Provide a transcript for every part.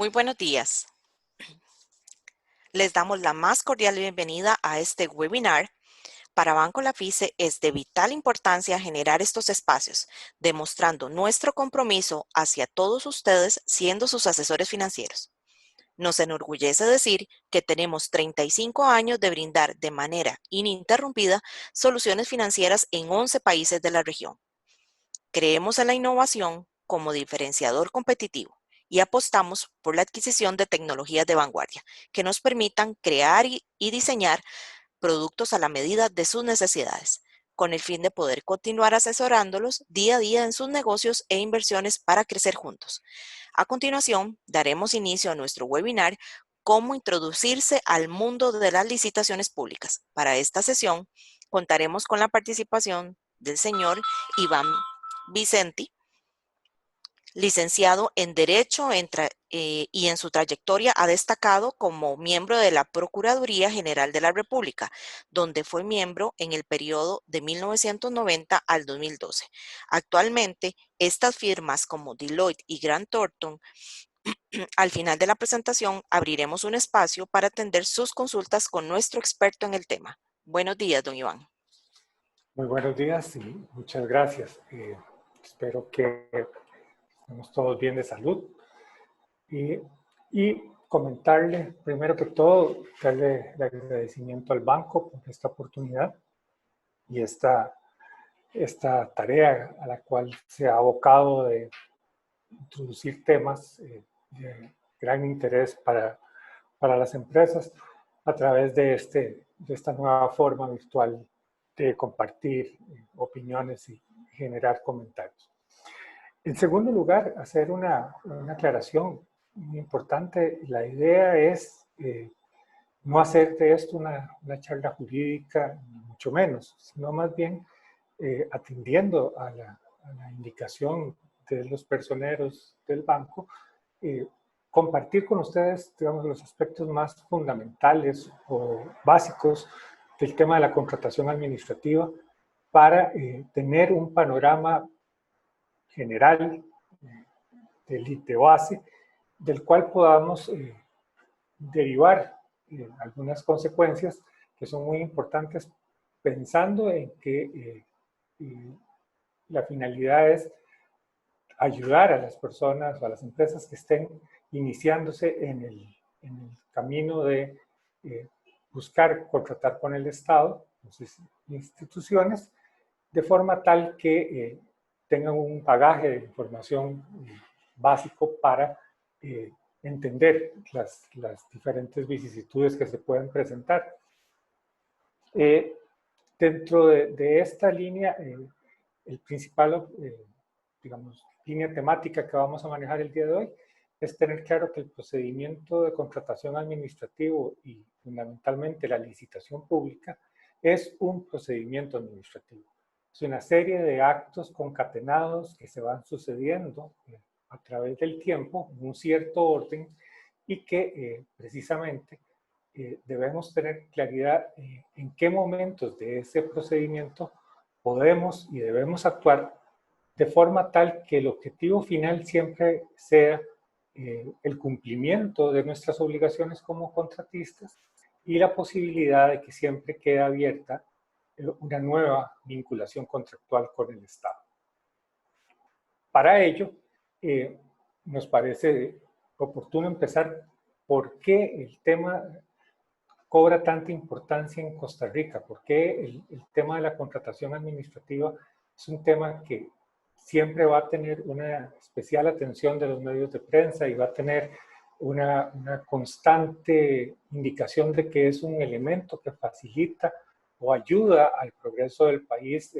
Muy buenos días. Les damos la más cordial bienvenida a este webinar. Para Banco Lafice es de vital importancia generar estos espacios, demostrando nuestro compromiso hacia todos ustedes siendo sus asesores financieros. Nos enorgullece decir que tenemos 35 años de brindar de manera ininterrumpida soluciones financieras en 11 países de la región. Creemos en la innovación como diferenciador competitivo y apostamos por la adquisición de tecnologías de vanguardia que nos permitan crear y diseñar productos a la medida de sus necesidades, con el fin de poder continuar asesorándolos día a día en sus negocios e inversiones para crecer juntos. A continuación, daremos inicio a nuestro webinar Cómo introducirse al mundo de las licitaciones públicas. Para esta sesión, contaremos con la participación del señor Iván Vicenti, licenciado en Derecho y en su trayectoria ha destacado como miembro de la Procuraduría General de la República, donde fue miembro en el periodo de 1990 al 2012. Actualmente, estas firmas como Deloitte y Grant Thornton, al final de la presentación abriremos un espacio para atender sus consultas con nuestro experto en el tema. Buenos días, don Iván. Muy buenos días y muchas gracias. Espero que estemos todos bien de salud. Y comentarle, primero que todo, darle el agradecimiento al banco por esta oportunidad y esta tarea a la cual se ha abocado de introducir temas de gran interés para las empresas a través de esta nueva forma virtual de compartir opiniones y generar comentarios. En segundo lugar, hacer una aclaración muy importante. La idea es no hacer de esto una charla jurídica, ni mucho menos, sino más bien atendiendo a la indicación de los personeros del banco, compartir con ustedes, digamos, los aspectos más fundamentales o básicos del tema de la contratación administrativa para tener un panorama general de base del cual podamos derivar algunas consecuencias que son muy importantes pensando en que la finalidad es ayudar a las personas o a las empresas que estén iniciándose en el camino de buscar contratar con el Estado, las instituciones, de forma tal que tengan un bagaje de información básico para entender las diferentes vicisitudes que se pueden presentar. Dentro de esta línea, el principal, digamos, línea temática que vamos a manejar el día de hoy es tener claro que el procedimiento de contratación administrativo y fundamentalmente la licitación pública es un procedimiento administrativo. Es una serie de actos concatenados que se van sucediendo a través del tiempo en un cierto orden y que precisamente debemos tener claridad en qué momentos de ese procedimiento podemos y debemos actuar de forma tal que el objetivo final siempre sea el cumplimiento de nuestras obligaciones como contratistas y la posibilidad de que siempre quede abierta una nueva vinculación contractual con el Estado. Para ello, nos parece oportuno empezar por qué el tema cobra tanta importancia en Costa Rica, por qué el tema de la contratación administrativa es un tema que siempre va a tener una especial atención de los medios de prensa y va a tener una constante indicación de que es un elemento que facilita o ayuda al progreso del país,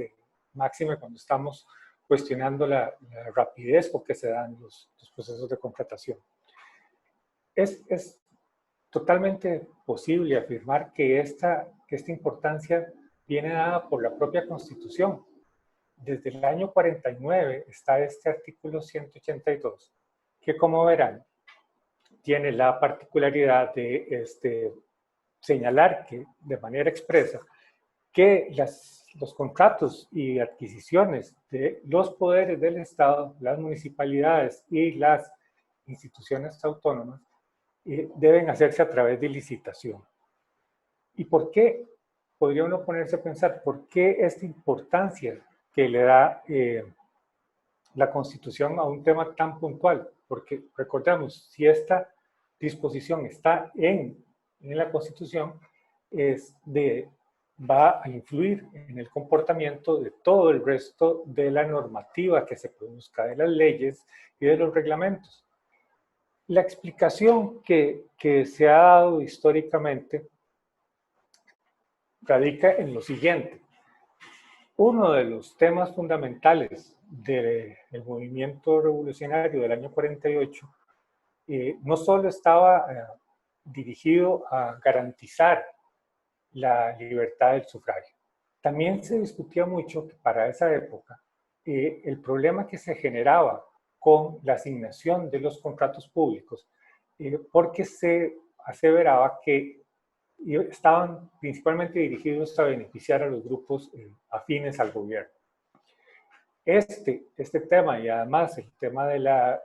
máxime cuando estamos cuestionando la rapidez con que se dan los procesos de contratación. Es totalmente posible afirmar que esta importancia viene dada por la propia Constitución. Desde el año 49 está este artículo 182, que como verán, tiene la particularidad de señalar que de manera expresa que los contratos y adquisiciones de los poderes del Estado, las municipalidades y las instituciones autónomas deben hacerse a través de licitación. ¿Y por qué? Podría uno ponerse a pensar, ¿por qué esta importancia que le da la Constitución a un tema tan puntual? Porque recordemos, si esta disposición está en la Constitución, va a influir en el comportamiento de todo el resto de la normativa que se produzca, de las leyes y de los reglamentos. La explicación que se ha dado históricamente radica en lo siguiente. Uno de los temas fundamentales del movimiento revolucionario del año 48 no solo estaba dirigido a garantizar la libertad del sufragio. También se discutía mucho que para esa época el problema que se generaba con la asignación de los contratos públicos, porque se aseveraba que estaban principalmente dirigidos a beneficiar a los grupos afines al gobierno. Este tema y además el tema de la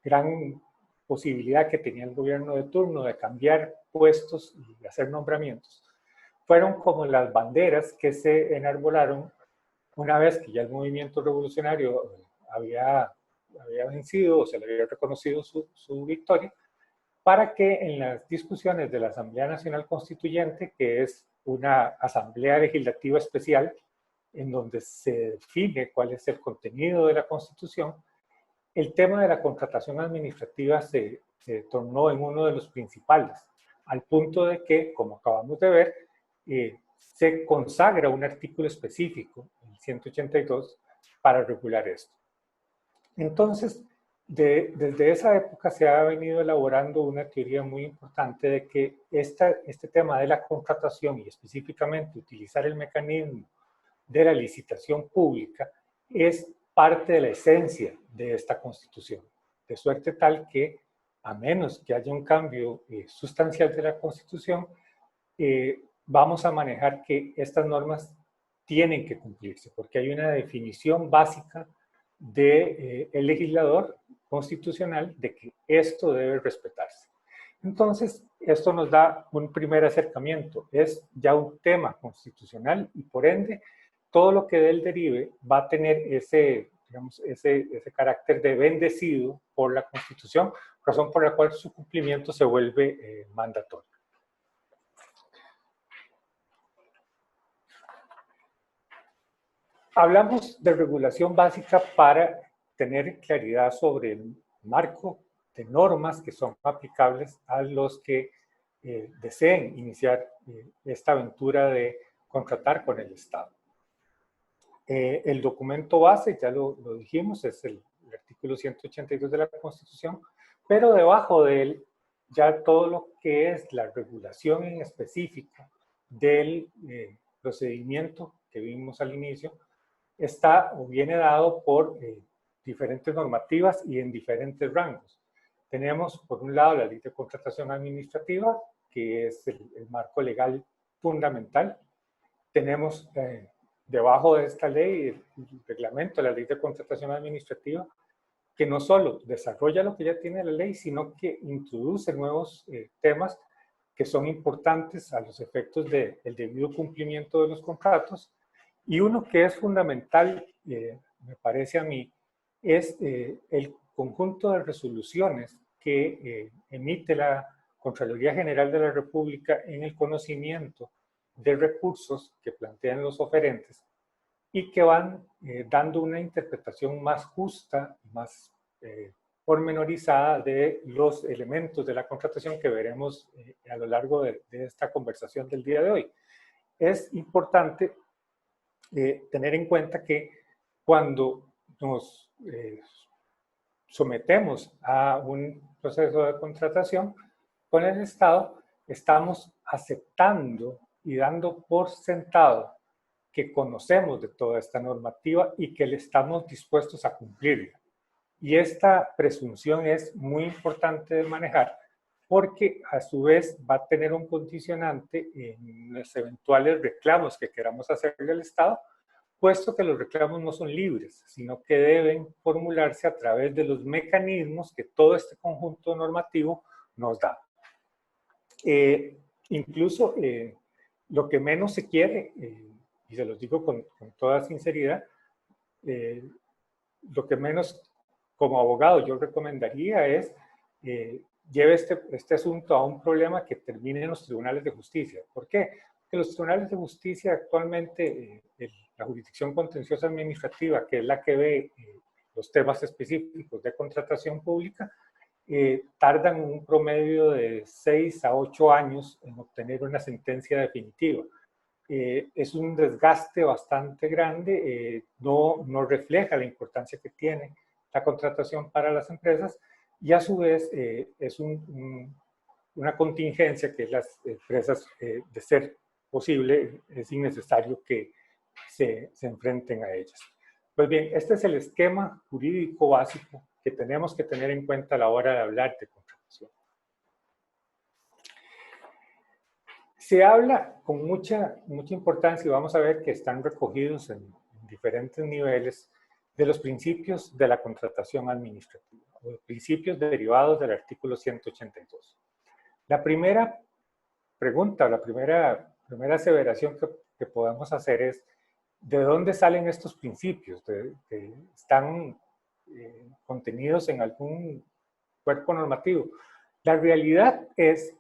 gran posibilidad que tenía el gobierno de turno de cambiar puestos y hacer nombramientos, fueron como las banderas que se enarbolaron una vez que ya el movimiento revolucionario había vencido o se le había reconocido su victoria, para que en las discusiones de la Asamblea Nacional Constituyente, que es una asamblea legislativa especial, en donde se define cuál es el contenido de la Constitución, el tema de la contratación administrativa se tornó en uno de los principales, al punto de que, como acabamos de ver, se consagra un artículo específico, el 182, para regular esto. Entonces, desde esa época se ha venido elaborando una teoría muy importante de que este tema de la contratación y específicamente utilizar el mecanismo de la licitación pública es parte de la esencia de esta Constitución, de suerte tal que, a menos que haya un cambio sustancial de la Constitución, vamos a manejar que estas normas tienen que cumplirse, porque hay una definición básica del legislador constitucional de que esto debe respetarse. Entonces, esto nos da un primer acercamiento, es ya un tema constitucional y por ende, todo lo que de él derive va a tener ese carácter de bendecido por la Constitución, razón por la cual su cumplimiento se vuelve mandatorio. Hablamos de regulación básica para tener claridad sobre el marco de normas que son aplicables a los que deseen iniciar esta aventura de contratar con el Estado. El documento base, ya lo dijimos, es el artículo 182 de la Constitución, pero debajo de él ya todo lo que es la regulación en específico del procedimiento que vimos al inicio, está o viene dado por diferentes normativas y en diferentes rangos. Tenemos, por un lado, la Ley de Contratación Administrativa, que es el marco legal fundamental. Tenemos debajo de esta ley el reglamento de la Ley de Contratación Administrativa, que no solo desarrolla lo que ya tiene la ley, sino que introduce nuevos temas que son importantes a los efectos del debido cumplimiento de los contratos. Y uno que es fundamental, me parece a mí, es el conjunto de resoluciones que emite la Contraloría General de la República en el conocimiento de recursos que plantean los oferentes y que van dando una interpretación más justa, más pormenorizada de los elementos de la contratación que veremos a lo largo de esta conversación del día de hoy. Es importante tener en cuenta que cuando nos sometemos a un proceso de contratación con el Estado, estamos aceptando y dando por sentado que conocemos de toda esta normativa y que le estamos dispuestos a cumplirla. Y esta presunción es muy importante de manejar porque a su vez va a tener un condicionante en los eventuales reclamos que queramos hacerle al Estado, puesto que los reclamos no son libres, sino que deben formularse a través de los mecanismos que todo este conjunto normativo nos da. Incluso lo que menos se quiere, y se los digo con toda sinceridad, lo que menos como abogado yo recomendaría es lleve este asunto a un problema que termine en los tribunales de justicia. ¿Por qué? Porque los tribunales de justicia actualmente, la jurisdicción contenciosa administrativa, que es la que ve los temas específicos de contratación pública, tardan un promedio de 6 a 8 años en obtener una sentencia definitiva. Es un desgaste bastante grande, no refleja la importancia que tiene la contratación para las empresas y a su vez es una contingencia que las empresas, de ser posible, es innecesario que se enfrenten a ellas. Pues bien, este es el esquema jurídico básico que tenemos que tener en cuenta a la hora de hablar de contratación. Se habla con mucha importancia y vamos a ver que están recogidos en diferentes niveles de los principios de la contratación administrativa, o los principios derivados del artículo 182. La primera pregunta, la primera aseveración que podemos hacer es, ¿de dónde salen estos principios? ¿Están contenidos en algún cuerpo normativo? La realidad es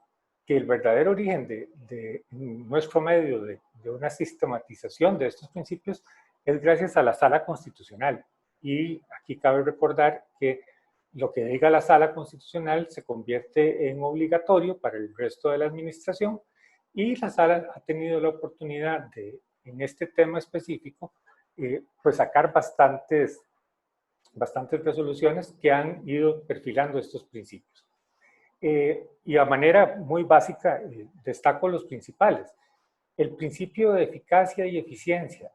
que el verdadero origen de nuestro medio de una sistematización de estos principios es gracias a la Sala Constitucional. Y aquí cabe recordar que lo que diga la Sala Constitucional se convierte en obligatorio para el resto de la administración y la Sala ha tenido la oportunidad de, en este tema específico, pues sacar bastantes resoluciones que han ido perfilando estos principios. Y a manera muy básica destaco los principales. El principio de eficacia y eficiencia,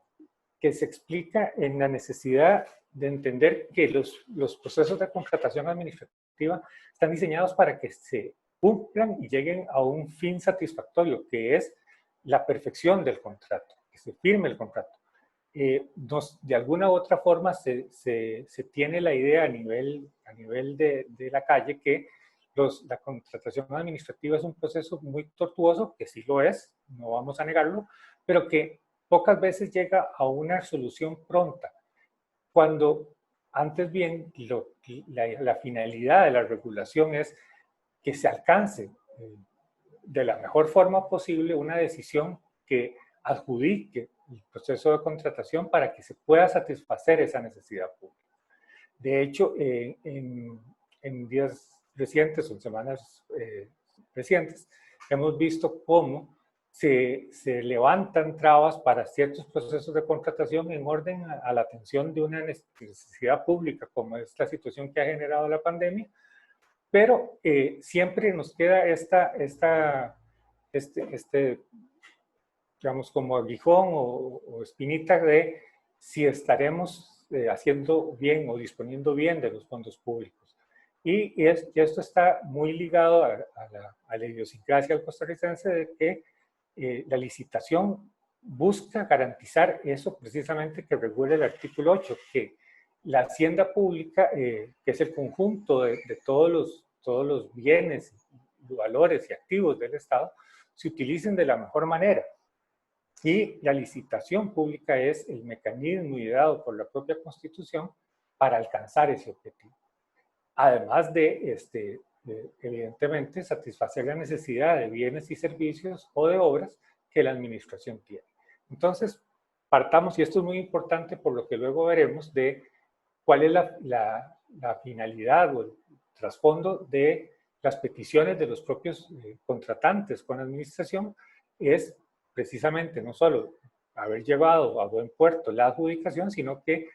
que se explica en la necesidad de entender que los procesos de contratación administrativa están diseñados para que se cumplan y lleguen a un fin satisfactorio, que es la perfección del contrato, que se firme el contrato. De alguna u otra forma se tiene la idea a nivel de la calle que la contratación administrativa es un proceso muy tortuoso, que sí lo es, no vamos a negarlo, pero que pocas veces llega a una solución pronta, cuando antes bien la finalidad de la regulación es que se alcance de la mejor forma posible una decisión que adjudique el proceso de contratación para que se pueda satisfacer esa necesidad pública. De hecho, en días recientes o en semanas recientes, hemos visto cómo se levantan trabas para ciertos procesos de contratación en orden a la atención de una necesidad pública, como es la situación que ha generado la pandemia, pero siempre nos queda digamos, como aguijón o espinita de si estaremos haciendo bien o disponiendo bien de los fondos públicos. Y esto está muy ligado a la idiosincrasia del costarricense de que la licitación busca garantizar eso precisamente que regula el artículo 8, que la hacienda pública, que es el conjunto de todos los bienes, valores y activos del Estado, se utilicen de la mejor manera. Y la licitación pública es el mecanismo ideado por la propia Constitución para alcanzar ese objetivo. Además de, evidentemente, satisfacer la necesidad de bienes y servicios o de obras que la administración tiene. Entonces, partamos, y esto es muy importante por lo que luego veremos, de cuál es la finalidad o el trasfondo de las peticiones de los propios contratantes con la administración, es precisamente no solo haber llevado a buen puerto la adjudicación, sino que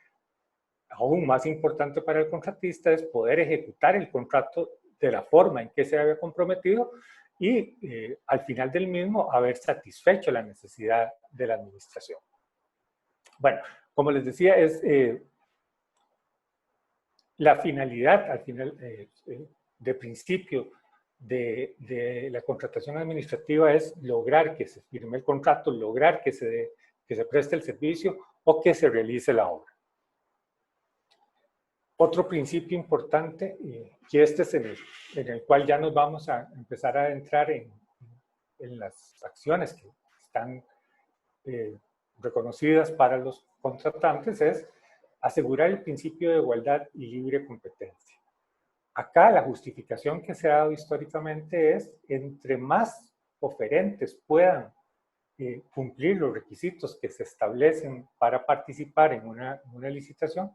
aún más importante para el contratista es poder ejecutar el contrato de la forma en que se había comprometido y al final del mismo haber satisfecho la necesidad de la administración. Bueno, como les decía, es la finalidad al final de principio de la contratación administrativa es lograr que se firme el contrato, lograr que se preste el servicio o que se realice la obra. Otro principio importante, y este es en el cual ya nos vamos a empezar a adentrar en las acciones que están reconocidas para los contratantes, es asegurar el principio de igualdad y libre competencia. Acá la justificación que se ha dado históricamente es, entre más oferentes puedan cumplir los requisitos que se establecen para participar en una licitación,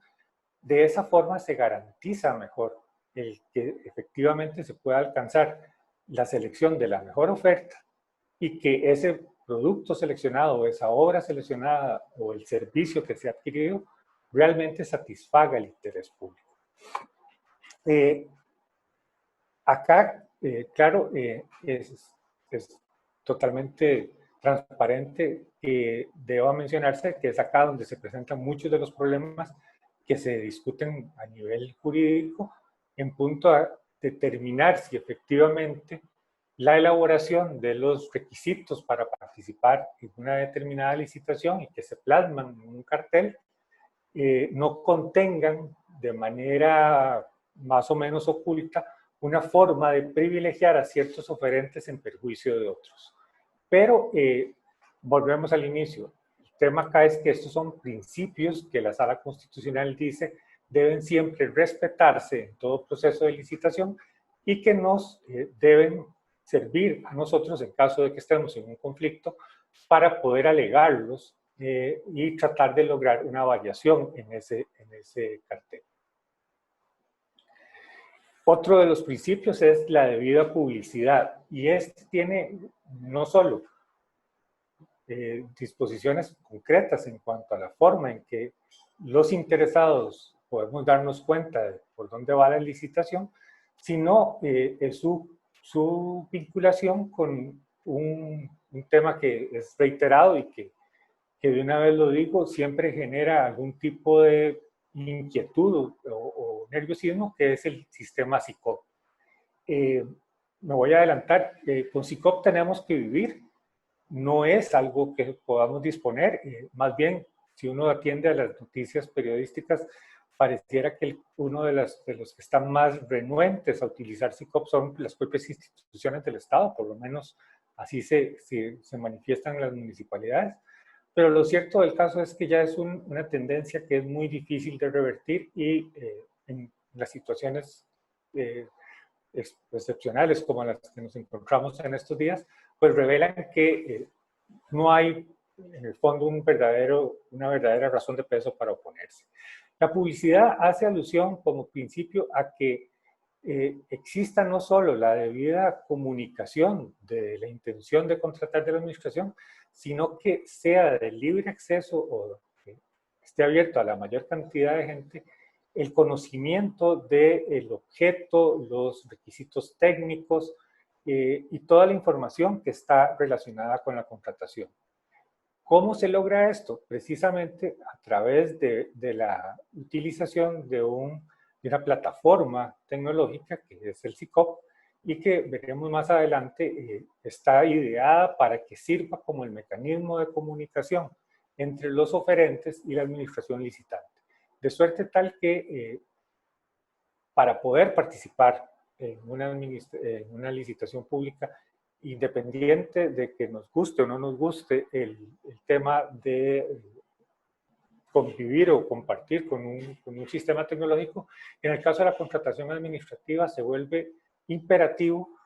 de esa forma se garantiza mejor el que efectivamente se pueda alcanzar la selección de la mejor oferta y que ese producto seleccionado, esa obra seleccionada o el servicio que se ha adquirido realmente satisfaga el interés público. Acá, claro, es totalmente transparente que deba mencionarse que es acá donde se presentan muchos de los problemas que se discuten a nivel jurídico en punto a determinar si efectivamente la elaboración de los requisitos para participar en una determinada licitación y que se plasman en un cartel no contengan de manera más o menos oculta una forma de privilegiar a ciertos oferentes en perjuicio de otros. Pero volvemos al inicio. El tema acá es que estos son principios que la Sala Constitucional dice deben siempre respetarse en todo proceso de licitación y que nos deben servir a nosotros en caso de que estemos en un conflicto para poder alegarlos y tratar de lograr una variación en ese cartel. Otro de los principios es la debida publicidad y este tiene no solo disposiciones concretas en cuanto a la forma en que los interesados podemos darnos cuenta de por dónde va la licitación, sino su vinculación con un tema que es reiterado y que de una vez lo digo, siempre genera algún tipo de inquietud o nerviosismo, que es el sistema SICOP. Me voy a adelantar, con SICOP tenemos que vivir, no es algo que podamos disponer, más bien, si uno atiende a las noticias periodísticas, pareciera que uno de los que están más renuentes a utilizar SICOP son las propias instituciones del Estado, por lo menos así se manifiestan las municipalidades. Pero lo cierto del caso es que ya es una tendencia que es muy difícil de revertir y en las situaciones excepcionales como las que nos encontramos en estos días, pues revelan que no hay en el fondo una verdadera razón de peso para oponerse. La publicidad hace alusión como principio a que exista no solo la debida comunicación de la intención de contratar de la administración, sino que sea de libre acceso o que esté abierto a la mayor cantidad de gente el conocimiento del objeto, los requisitos técnicos y toda la información que está relacionada con la contratación. ¿Cómo se logra esto? Precisamente a través de la utilización de una plataforma tecnológica que es el SICOP y que veremos más adelante está ideada para que sirva como el mecanismo de comunicación entre los oferentes y la administración licitante. De suerte tal que para poder participar en una licitación pública, independiente de que nos guste o no nos guste el tema de convivir o compartir con un sistema tecnológico, en el caso de la contratación administrativa se vuelve imperativo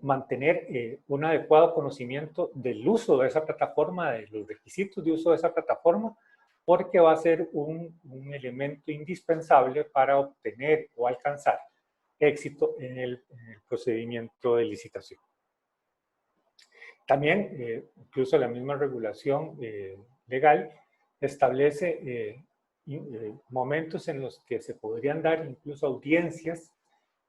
mantener un adecuado conocimiento del uso de esa plataforma, de los requisitos de uso de esa plataforma, porque va a ser un elemento indispensable para obtener o alcanzar éxito en el procedimiento de licitación. También, incluso la misma regulación legal establece momentos en los que se podrían dar incluso audiencias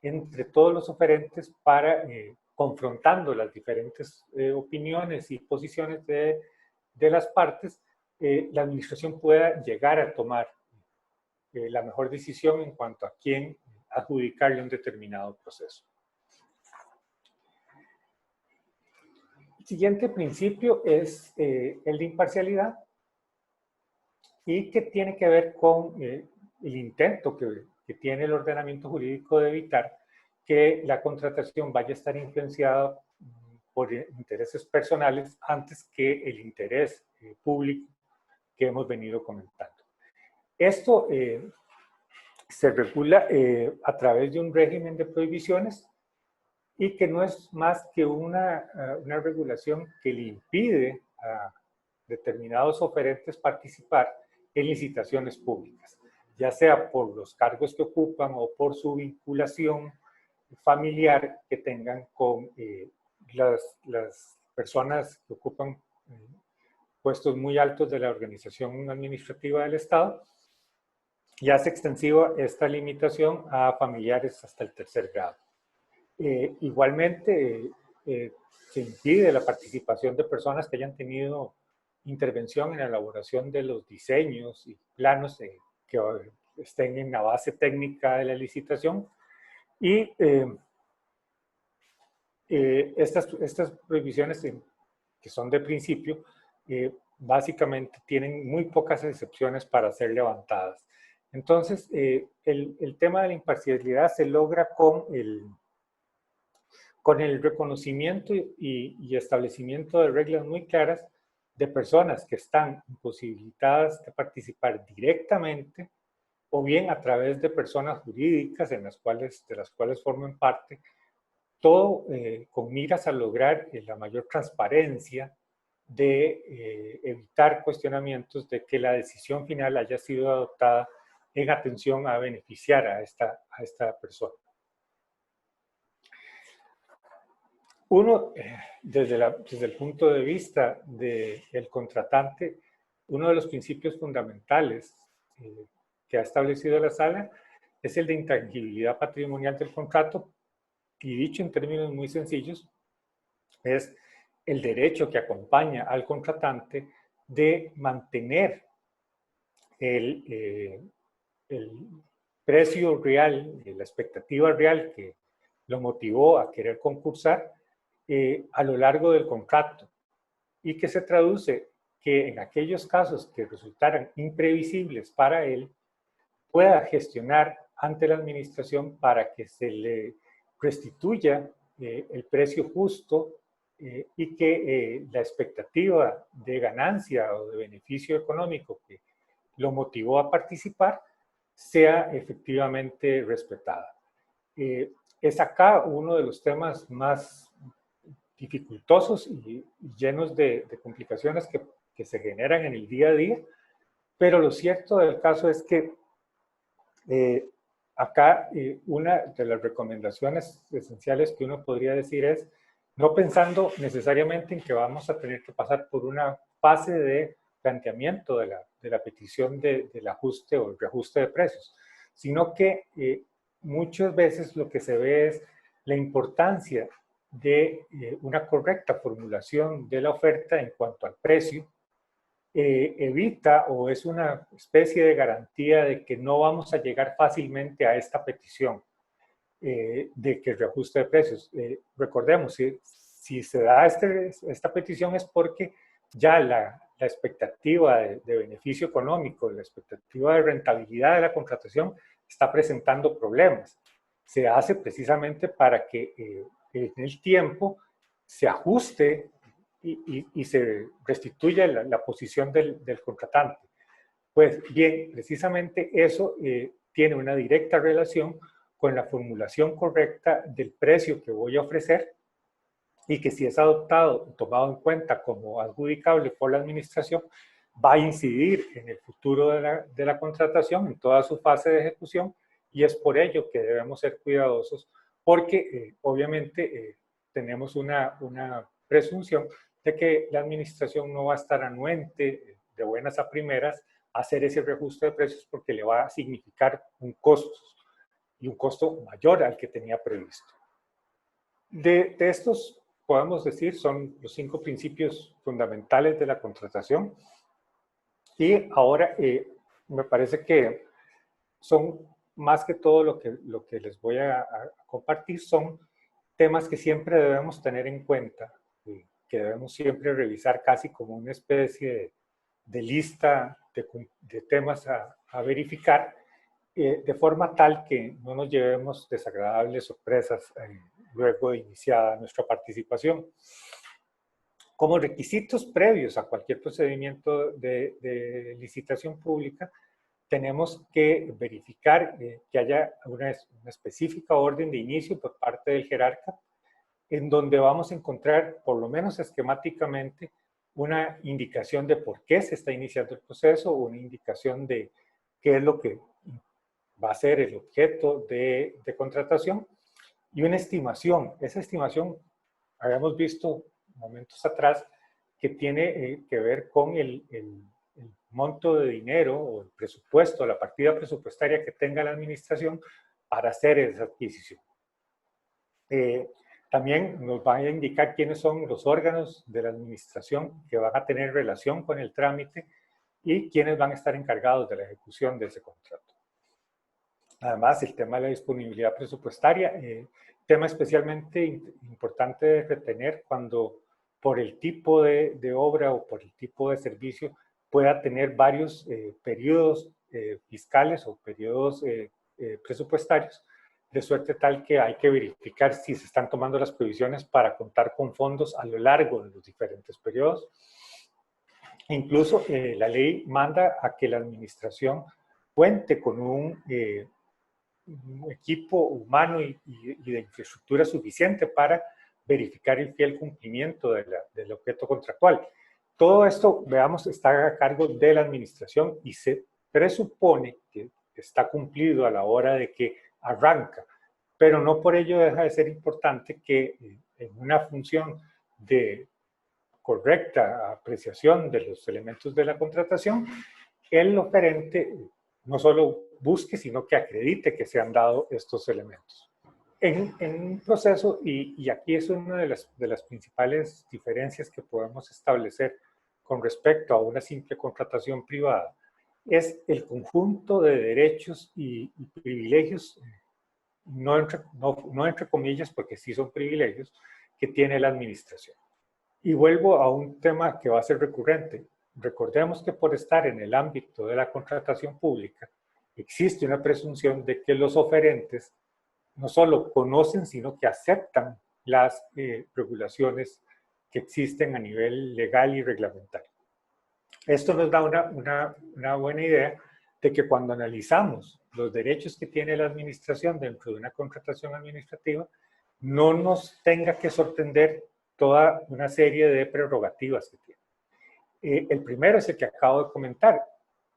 entre todos los oferentes para, confrontando las diferentes opiniones y posiciones de las partes, la administración pueda llegar a tomar la mejor decisión en cuanto a quién adjudicarle un determinado proceso. El siguiente principio es el de imparcialidad. y que tiene que ver con el intento que tiene el ordenamiento jurídico de evitar que la contratación vaya a estar influenciada por intereses personales antes que el interés público que hemos venido comentando. Esto se regula a través de un régimen de prohibiciones y que no es más que una regulación que le impide a determinados oferentes participar en licitaciones públicas, ya sea por los cargos que ocupan o por su vinculación familiar que tengan con las personas que ocupan puestos muy altos de la organización administrativa del Estado, y hace extensiva esta limitación a familiares hasta el tercer grado. Igualmente, se impide la participación de personas que hayan tenido intervención en la elaboración de los diseños y planos que estén en la base técnica de la licitación. Y estas prohibiciones que son de principio, básicamente tienen muy pocas excepciones para ser levantadas. Entonces, el tema de la imparcialidad se logra con el reconocimiento y establecimiento de reglas muy claras de personas que están imposibilitadas de participar directamente o bien a través de personas jurídicas de las cuales forman parte, todo con miras a lograr la mayor transparencia, de evitar cuestionamientos de que la decisión final haya sido adoptada en atención a beneficiar a esta persona. Uno, desde el punto de vista del contratante, uno de los principios fundamentales que ha establecido la sala es el de intangibilidad patrimonial del contrato, y dicho en términos muy sencillos, es el derecho que acompaña al contratante de mantener el precio real, la expectativa real que lo motivó a querer concursar a lo largo del contrato, y que se traduce que en aquellos casos que resultaran imprevisibles para él, pueda gestionar ante la administración para que se le restituya el precio justo y que la expectativa de ganancia o de beneficio económico que lo motivó a participar sea efectivamente respetada. Es acá uno de los temas más dificultosos y llenos de complicaciones que se generan en el día a día, pero lo cierto del caso es que acá una de las recomendaciones esenciales que uno podría decir es no pensando necesariamente en que vamos a tener que pasar por una fase de planteamiento de la petición del ajuste o el reajuste de precios, sino que muchas veces lo que se ve es la importancia de una correcta formulación de la oferta en cuanto al precio, evita o es una especie de garantía de que no vamos a llegar fácilmente a esta petición de que reajuste de precios. Recordemos, si se da esta petición es porque ya la expectativa de beneficio económico, la expectativa de rentabilidad de la contratación está presentando problemas. Se hace precisamente para que en el tiempo se ajuste y se restituya la posición del contratante. Pues bien, precisamente eso tiene una directa relación con la formulación correcta del precio que voy a ofrecer, y que si es adoptado, tomado en cuenta como adjudicable por la administración, va a incidir en el futuro de la contratación, en toda su fase de ejecución, y es por ello que debemos ser cuidadosos, porque obviamente tenemos una presunción de que la administración no va a estar anuente de buenas a primeras a hacer ese reajuste de precios, porque le va a significar un costo, y un costo mayor al que tenía previsto. De estos, podemos decir, son los 5 principios fundamentales de la contratación, y ahora me parece que son más que todo lo que les voy a compartir, son temas que siempre debemos tener en cuenta, que debemos siempre revisar casi como una especie de lista de temas a verificar, de forma tal que no nos llevemos desagradables sorpresas luego de iniciada nuestra participación. Como requisitos previos a cualquier procedimiento de licitación pública, tenemos que verificar que haya una específica orden de inicio por parte del jerarca, en donde vamos a encontrar, por lo menos esquemáticamente, una indicación de por qué se está iniciando el proceso, una indicación de qué es lo que va a ser el objeto de contratación y una estimación. Esa estimación, habíamos visto momentos atrás, que tiene que ver con el monto de dinero o el presupuesto, la partida presupuestaria que tenga la administración para hacer esa adquisición. También nos va a indicar quiénes son los órganos de la administración que van a tener relación con el trámite y quiénes van a estar encargados de la ejecución de ese contrato. Además, el tema de la disponibilidad presupuestaria, tema especialmente importante de retener cuando por el tipo de obra o por el tipo de servicio pueda tener varios periodos fiscales o periodos presupuestarios, de suerte tal que hay que verificar si se están tomando las previsiones para contar con fondos a lo largo de los diferentes periodos. E incluso la ley manda a que la administración cuente con un equipo humano y de infraestructura suficiente para verificar el fiel cumplimiento del objeto contractual. Todo esto, veamos, está a cargo de la administración y se presupone que está cumplido a la hora de que arranca, pero no por ello deja de ser importante que en una función de correcta apreciación de los elementos de la contratación, el oferente no solo busque, sino que acredite que se han dado estos elementos. En un proceso, y aquí es una de las principales diferencias que podemos establecer con respecto a una simple contratación privada, es el conjunto de derechos y privilegios, no entre comillas, porque sí son privilegios, que tiene la administración. Y vuelvo a un tema que va a ser recurrente. Recordemos que por estar en el ámbito de la contratación pública, existe una presunción de que los oferentes no solo conocen, sino que aceptan las regulaciones que existen a nivel legal y reglamentario. Esto nos da una buena idea de que cuando analizamos los derechos que tiene la administración dentro de una contratación administrativa, no nos tenga que sorprender toda una serie de prerrogativas que tiene. El primero es el que acabo de comentar,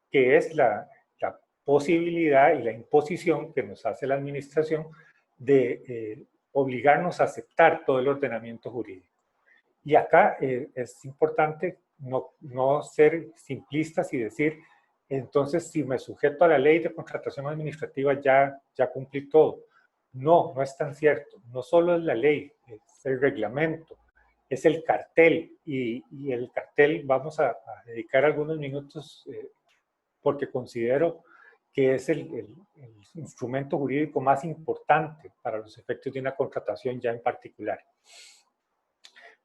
que es la posibilidad y la imposición que nos hace la administración de obligarnos a aceptar todo el ordenamiento jurídico. Y acá es importante no ser simplistas y decir, entonces si me sujeto a la ley de contratación administrativa ya cumplí todo. No, no es tan cierto. No solo es la ley, es el reglamento, es el cartel. Y el cartel vamos a dedicar algunos minutos porque considero que es el instrumento jurídico más importante para los efectos de una contratación ya en particular.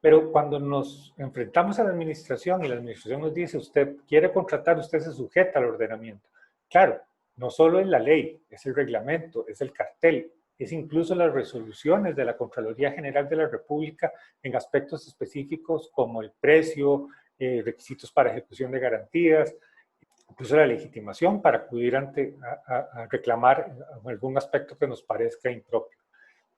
Pero cuando nos enfrentamos a la administración y la administración nos dice, usted quiere contratar, usted se sujeta al ordenamiento. Claro, no solo es la ley, es el reglamento, es el cartel, es incluso las resoluciones de la Contraloría General de la República en aspectos específicos como el precio, requisitos para ejecución de garantías, incluso la legitimación para acudir a reclamar algún aspecto que nos parezca impropio.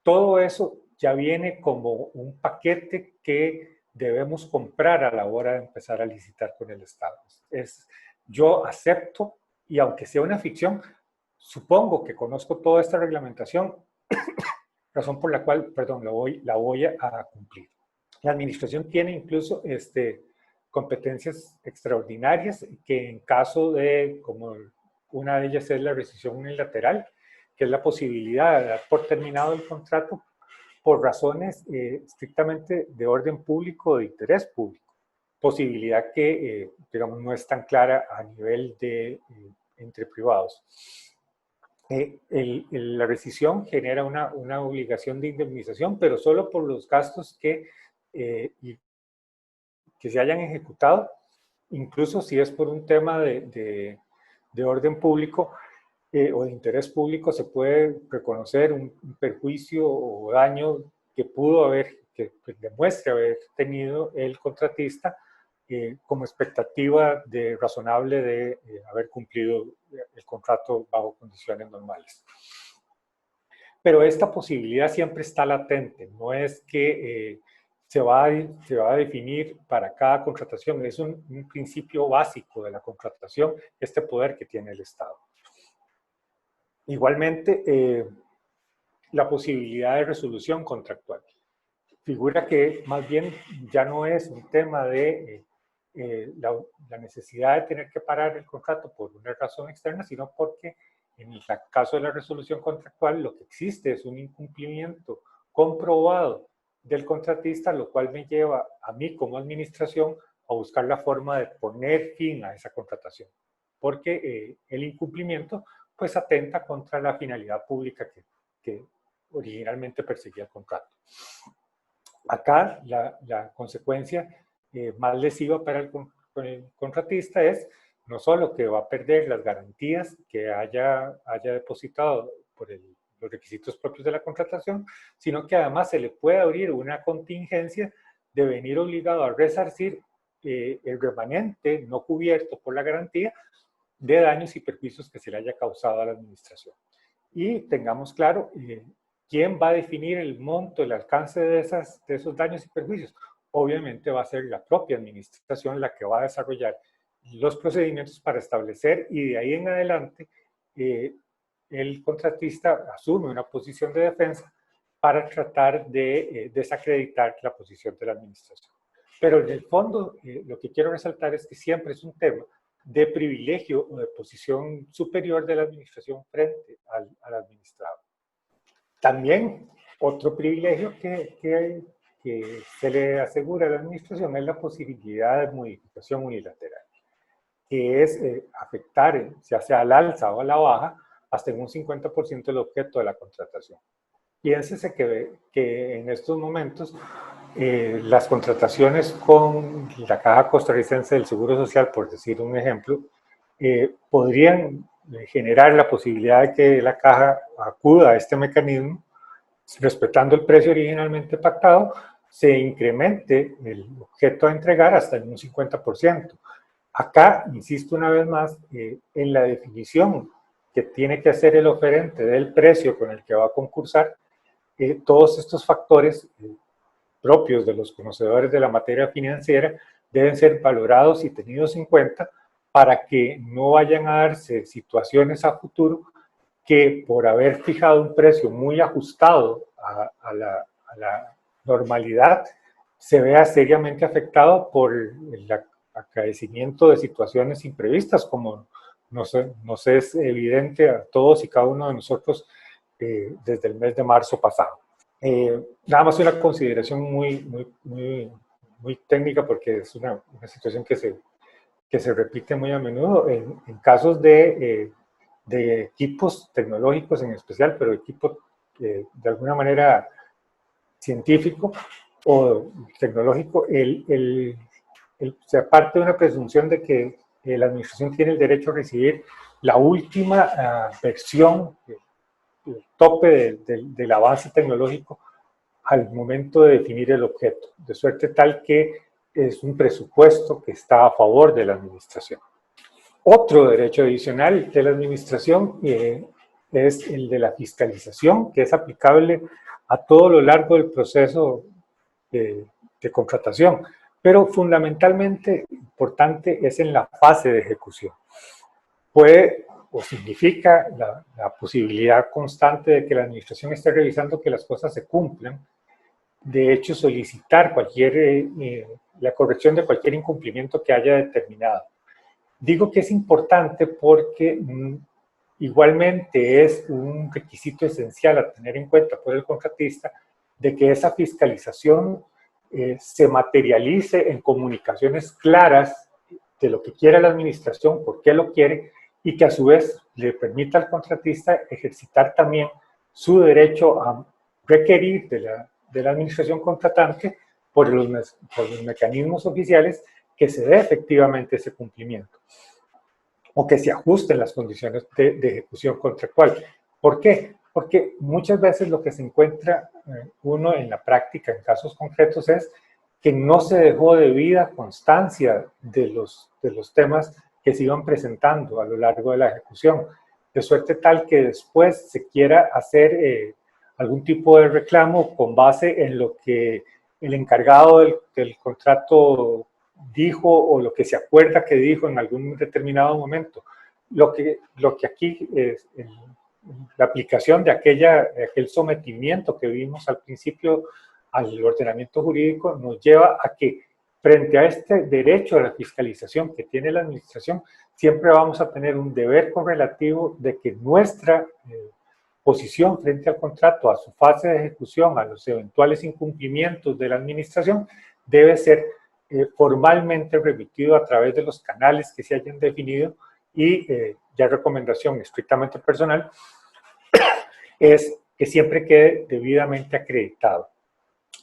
Todo eso ya viene como un paquete que debemos comprar a la hora de empezar a licitar con el Estado. Yo acepto, y aunque sea una ficción, supongo que conozco toda esta reglamentación, razón por la cual, perdón, la voy a cumplir. La administración tiene incluso competencias extraordinarias que en caso de, como una de ellas es la rescisión unilateral, que es la posibilidad de dar por terminado el contrato por razones estrictamente de orden público o de interés público. Posibilidad que, digamos, no es tan clara a nivel de entre privados. La rescisión genera una obligación de indemnización, pero solo por los gastos que se hayan ejecutado incluso si es por un tema de orden público o de interés público, se puede reconocer un perjuicio o daño que pudo haber, que demuestre haber tenido el contratista como expectativa razonable de haber cumplido el contrato bajo condiciones normales. Pero esta posibilidad siempre está latente, no es que se va a definir para cada contratación, es un principio básico de la contratación, este poder que tiene el Estado. Igualmente, la posibilidad de resolución contractual. Figura que más bien ya no es un tema de la necesidad de tener que parar el contrato por una razón externa, sino porque en el caso de la resolución contractual lo que existe es un incumplimiento comprobado del contratista, lo cual me lleva a mí como administración a buscar la forma de poner fin a esa contratación, porque el incumplimiento pues atenta contra la finalidad pública que originalmente perseguía el contrato. Acá la consecuencia más lesiva para el contratista es no solo que va a perder las garantías que haya depositado por los requisitos propios de la contratación, sino que además se le puede abrir una contingencia de venir obligado a resarcir el remanente no cubierto por la garantía de daños y perjuicios que se le haya causado a la administración. Y tengamos claro, ¿quién va a definir el monto, el alcance de esos daños y perjuicios? Obviamente va a ser la propia administración la que va a desarrollar los procedimientos para establecer, y de ahí en adelante el contratista asume una posición de defensa para tratar de desacreditar la posición de la administración. Pero en el fondo, lo que quiero resaltar es que siempre es un tema de privilegio o de posición superior de la administración frente al administrado. También otro privilegio que se le asegura a la administración es la posibilidad de modificación unilateral, que es afectar, ya sea al alza o a la baja, hasta en un 50% el objeto de la contratación. Piénsese que en estos momentos las contrataciones con la Caja Costarricense del Seguro Social, por decir un ejemplo, podrían generar la posibilidad de que la Caja acuda a este mecanismo, respetando el precio originalmente pactado, se incremente el objeto a entregar hasta en un 50%. Acá, insisto una vez más, en la definición que tiene que hacer el oferente del precio con el que va a concursar, todos estos factores propios de los conocedores de la materia financiera deben ser valorados y tenidos en cuenta para que no vayan a darse situaciones a futuro que por haber fijado un precio muy ajustado a la normalidad se vea seriamente afectado por el acaecimiento de situaciones imprevistas, como nos es evidente a todos y cada uno de nosotros desde el mes de marzo pasado. Nada más una consideración muy técnica, porque es una situación que se repite muy a menudo en casos de equipos tecnológicos en especial, pero equipo de alguna manera científico o tecnológico, se parte de una presunción de que la administración tiene el derecho a recibir la última versión, el tope del avance tecnológico al momento de definir el objeto, de suerte tal que es un presupuesto que está a favor de la administración. Otro derecho adicional de la administración es el de la fiscalización, que es aplicable a todo lo largo del proceso de contratación, pero fundamentalmente importante es en la fase de ejecución. Puede o significa la posibilidad constante de que la administración esté revisando que las cosas se cumplan. De hecho, solicitar la corrección de cualquier incumplimiento que haya determinado. Digo que es importante porque igualmente es un requisito esencial a tener en cuenta por el contratista de que esa fiscalización se materialice en comunicaciones claras de lo que quiere la administración, por qué lo quiere, y que a su vez le permita al contratista ejercitar también su derecho a requerir de la administración contratante por los mecanismos oficiales que se dé efectivamente ese cumplimiento o que se ajusten las condiciones de ejecución contractual. ¿Por qué? Porque muchas veces lo que se encuentra uno en la práctica, en casos concretos, es que no se dejó debida constancia de los temas que se iban presentando a lo largo de la ejecución, de suerte tal que después se quiera hacer algún tipo de reclamo con base en lo que el encargado del contrato dijo o lo que se acuerda que dijo en algún determinado momento. Lo que aquí es la aplicación de aquel sometimiento que vimos al principio al ordenamiento jurídico nos lleva a que frente a este derecho a la fiscalización que tiene la administración, siempre vamos a tener un deber correlativo de que nuestra posición frente al contrato, a su fase de ejecución, a los eventuales incumplimientos de la administración, debe ser formalmente remitido a través de los canales que se hayan definido y ya recomendación estrictamente personal es que siempre quede debidamente acreditado,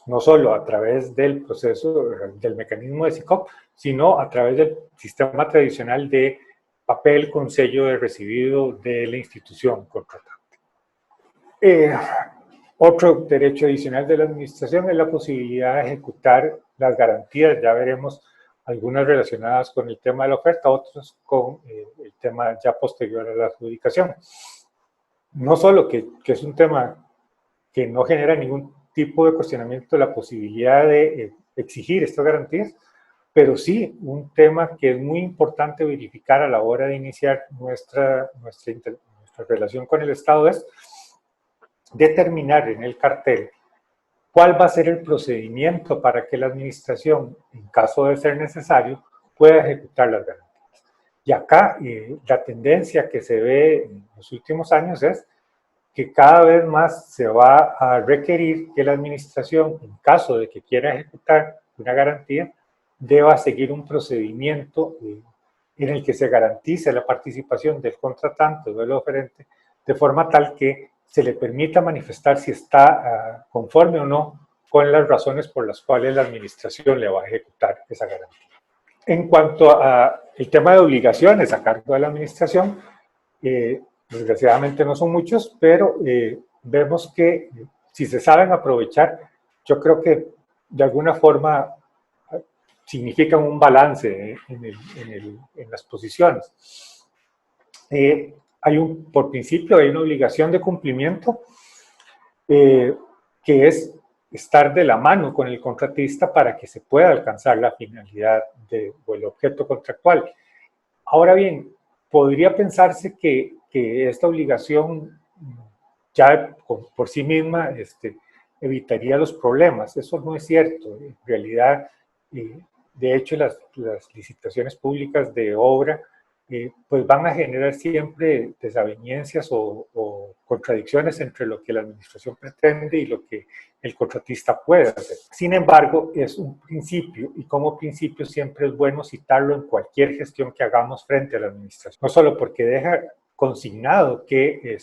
no solo a través del proceso, del mecanismo de SICOP, sino a través del sistema tradicional de papel con sello de recibido de la institución contratante. Otro derecho adicional de la administración es la posibilidad de ejecutar las garantías. Ya veremos algunas relacionadas con el tema de la oferta, otras con el tema ya posterior a la adjudicación. No solo que es un tema que no genera ningún tipo de cuestionamiento de la posibilidad de exigir estas garantías, pero sí un tema que es muy importante verificar a la hora de iniciar nuestra relación con el Estado es determinar en el cartel cuál va a ser el procedimiento para que la administración, en caso de ser necesario, pueda ejecutar las garantías. Y acá la tendencia que se ve en los últimos años es que cada vez más se va a requerir que la administración, en caso de que quiera ejecutar una garantía, deba seguir un procedimiento en el que se garantice la participación del contratante o del oferente de forma tal que se le permita manifestar si está conforme o no con las razones por las cuales la administración le va a ejecutar esa garantía. En cuanto al tema de obligaciones a cargo de la administración, desgraciadamente no son muchos, pero vemos que si se saben aprovechar, yo creo que de alguna forma significan un balance en las posiciones. Por principio, hay una obligación de cumplimiento que es estar de la mano con el contratista para que se pueda alcanzar la finalidad o el objeto contractual. Ahora bien, podría pensarse que esta obligación ya por sí misma evitaría los problemas. Eso no es cierto. En realidad, de hecho, las licitaciones públicas de obra pues van a generar siempre desavenencias o contradicciones entre lo que la administración pretende y lo que el contratista puede hacer. Sin embargo, es un principio y como principio siempre es bueno citarlo en cualquier gestión que hagamos frente a la administración. No solo porque deja consignado que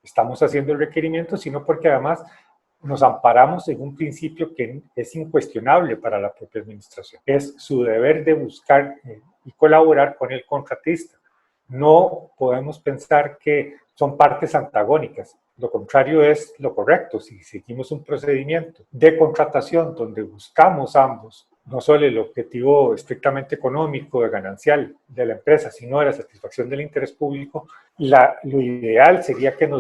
estamos haciendo el requerimiento, sino porque además nos amparamos en un principio que es incuestionable para la propia administración. Es su deber de buscar y colaborar con el contratista. No podemos pensar que son partes antagónicas. Lo contrario es lo correcto. Si seguimos un procedimiento de contratación donde buscamos ambos no solo el objetivo estrictamente económico, ganancial de la empresa, sino de la satisfacción del interés público, lo ideal sería que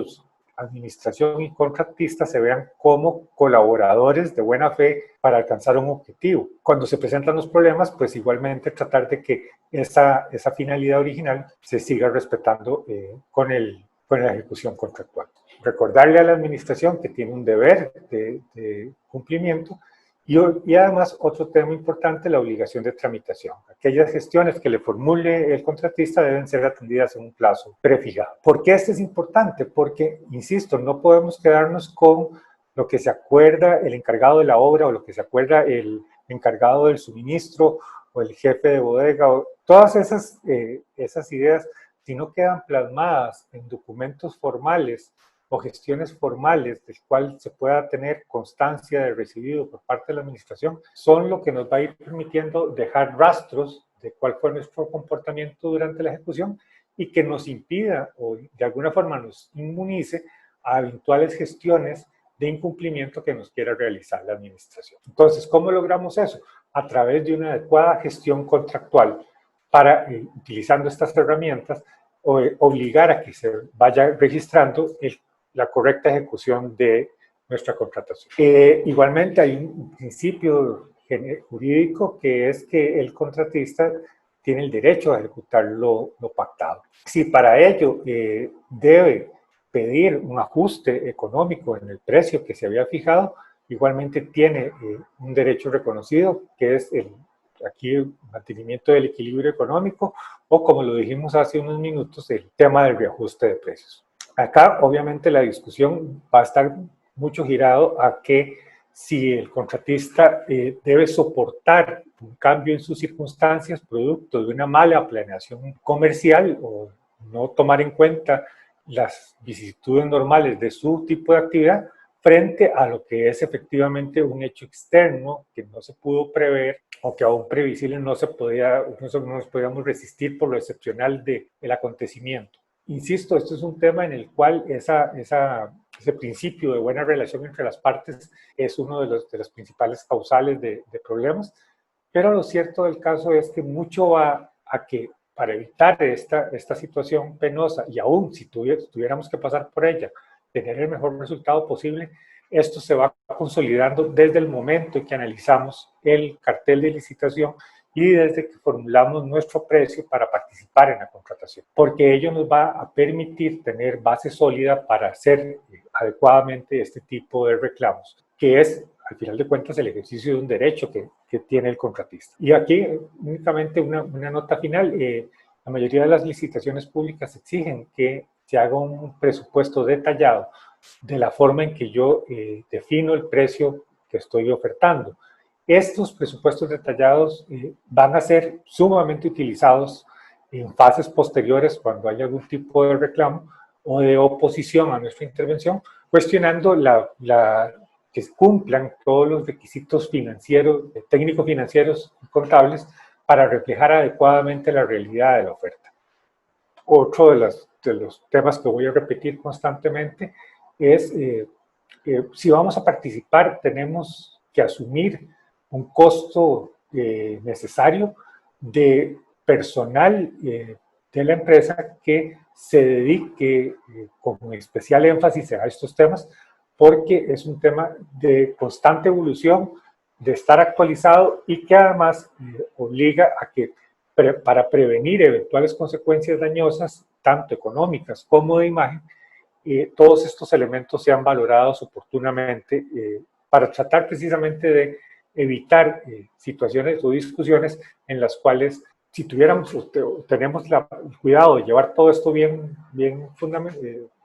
administración y contratistas se vean como colaboradores de buena fe para alcanzar un objetivo. Cuando se presentan los problemas, pues igualmente tratar de que esa finalidad original se siga respetando con la ejecución contractual. Recordarle a la administración que tiene un deber de cumplimiento y además otro tema importante, la obligación de tramitación. Aquellas gestiones que le formule el contratista deben ser atendidas en un plazo prefijado. ¿Por qué esto es importante? Porque, insisto, no podemos quedarnos con lo que se acuerda el encargado de la obra o lo que se acuerda el encargado del suministro o el jefe de bodega. Todas esas ideas, si no quedan plasmadas en documentos formales o gestiones formales del cual se pueda tener constancia de recibido por parte de la administración, son lo que nos va a ir permitiendo dejar rastros de cuál fue nuestro comportamiento durante la ejecución y que nos impida o de alguna forma nos inmunice a eventuales gestiones de incumplimiento que nos quiera realizar la administración. Entonces, ¿cómo logramos eso? A través de una adecuada gestión contractual para, utilizando estas herramientas, obligar a que se vaya registrando la correcta ejecución de nuestra contratación. Igualmente hay un principio jurídico que es que el contratista tiene el derecho a ejecutar lo pactado. Si para ello debe pedir un ajuste económico en el precio que se había fijado, igualmente tiene un derecho reconocido, que es aquí el mantenimiento del equilibrio económico, o como lo dijimos hace unos minutos, el tema del reajuste de precios. Acá, obviamente, la discusión va a estar mucho girado a que si el contratista debe soportar un cambio en sus circunstancias producto de una mala planeación comercial o no tomar en cuenta las vicisitudes normales de su tipo de actividad frente a lo que es efectivamente un hecho externo que no se pudo prever o que aún previsible no nos podíamos resistir por lo excepcional del acontecimiento. Insisto, esto es un tema en el cual ese principio de buena relación entre las partes es uno de las principales causales de problemas, pero lo cierto del caso es que mucho va a que para evitar esta situación penosa y aún si tuviéramos que pasar por ella, tener el mejor resultado posible, esto se va consolidando desde el momento en que analizamos el cartel de licitación y desde que formulamos nuestro precio para participar en la contratación, porque ello nos va a permitir tener base sólida para hacer adecuadamente este tipo de reclamos, que es, al final de cuentas, el ejercicio de un derecho que tiene el contratista. Y aquí únicamente una nota final. La mayoría de las licitaciones públicas exigen que se haga un presupuesto detallado de la forma en que yo defino el precio que estoy ofertando. Estos presupuestos detallados van a ser sumamente utilizados en fases posteriores cuando haya algún tipo de reclamo o de oposición a nuestra intervención, cuestionando que cumplan todos los requisitos financieros, técnicos financieros y contables para reflejar adecuadamente la realidad de la oferta. Otro de los temas que voy a repetir constantemente es si vamos a participar tenemos que asumir un costo necesario de personal de la empresa que se dedique con especial énfasis a estos temas, porque es un tema de constante evolución, de estar actualizado y que además obliga a que para prevenir eventuales consecuencias dañosas, tanto económicas como de imagen, todos estos elementos sean valorados oportunamente para tratar precisamente de evitar situaciones o discusiones en las cuales si tenemos el cuidado de llevar todo esto bien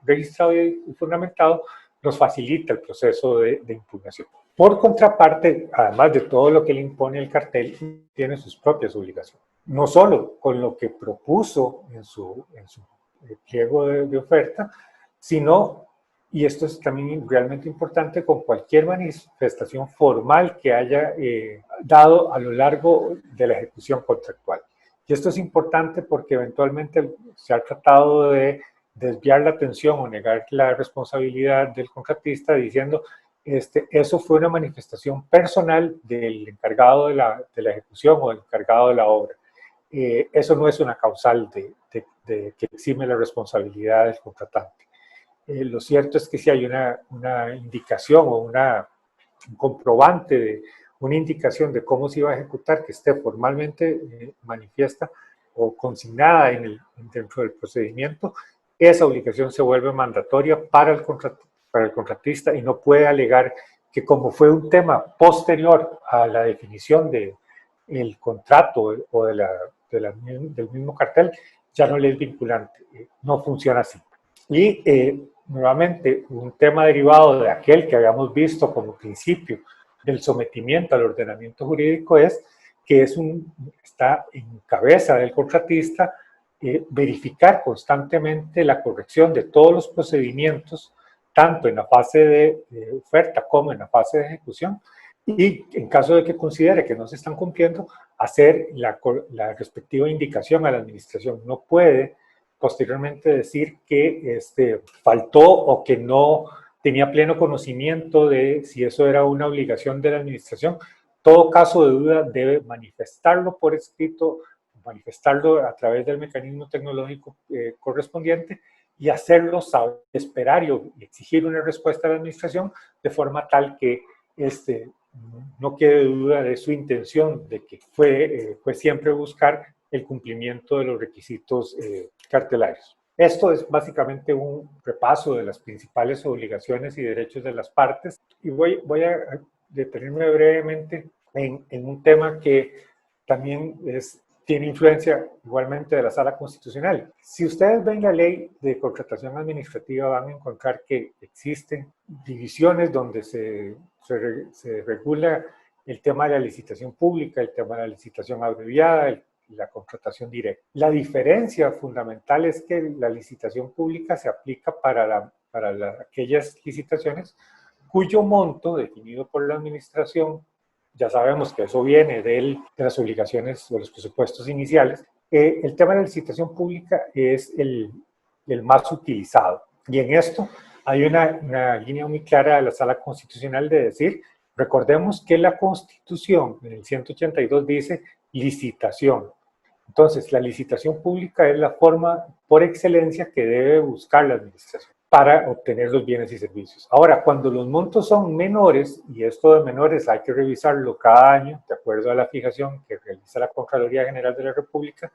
registrado y fundamentado, nos facilita el proceso de impugnación. Por contraparte, además de todo lo que le impone el cartel, tiene sus propias obligaciones. No solo con lo que propuso en su pliego de oferta, sino, y esto es también realmente importante, con cualquier manifestación formal que haya dado a lo largo de la ejecución contractual. Y esto es importante porque eventualmente se ha tratado de desviar la atención o negar la responsabilidad del contratista diciendo eso fue una manifestación personal del encargado de la ejecución o del encargado de la obra. Eso no es una causal que exime la responsabilidad del contratante. Lo cierto es que si hay una indicación o un comprobante, una indicación de cómo se iba a ejecutar que esté formalmente manifiesta o consignada dentro del procedimiento, esa obligación se vuelve mandatoria para el contratista y no puede alegar que como fue un tema posterior a la definición del contrato o del mismo cartel, ya no le es vinculante. No funciona así. Y nuevamente, un tema derivado de aquel que habíamos visto como principio del sometimiento al ordenamiento jurídico es que está en cabeza del contratista verificar constantemente la corrección de todos los procedimientos tanto en la fase de oferta como en la fase de ejecución, y en caso de que considere que no se están cumpliendo, hacer la respectiva indicación a la administración. No puede posteriormente decir que faltó o que no tenía pleno conocimiento de si eso era una obligación de la administración. Todo caso de duda debe manifestarlo por escrito, manifestarlo a través del mecanismo tecnológico correspondiente y hacerlo saber, esperar y exigir una respuesta a la administración de forma tal que no quede duda de su intención, de que fue siempre buscar el cumplimiento de los requisitos cartelarios. Esto es básicamente un repaso de las principales obligaciones y derechos de las partes, y voy a detenerme brevemente en un tema que también tiene influencia igualmente de la Sala Constitucional. Si ustedes ven la ley de contratación administrativa, van a encontrar que existen divisiones donde se regula el tema de la licitación pública, el tema de la licitación abreviada, la contratación directa. La diferencia fundamental es que la licitación pública se aplica para aquellas licitaciones cuyo monto definido por la administración, ya sabemos que eso viene de las obligaciones de los presupuestos iniciales. El tema de la licitación pública es el más utilizado. Y en esto hay una línea muy clara de la Sala Constitucional de decir, recordemos que la Constitución en el 182 dice licitación. Entonces, la licitación pública es la forma por excelencia que debe buscar la administración para obtener los bienes y servicios. Ahora, cuando los montos son menores, y esto de menores hay que revisarlo cada año, de acuerdo a la fijación que realiza la Contraloría General de la República,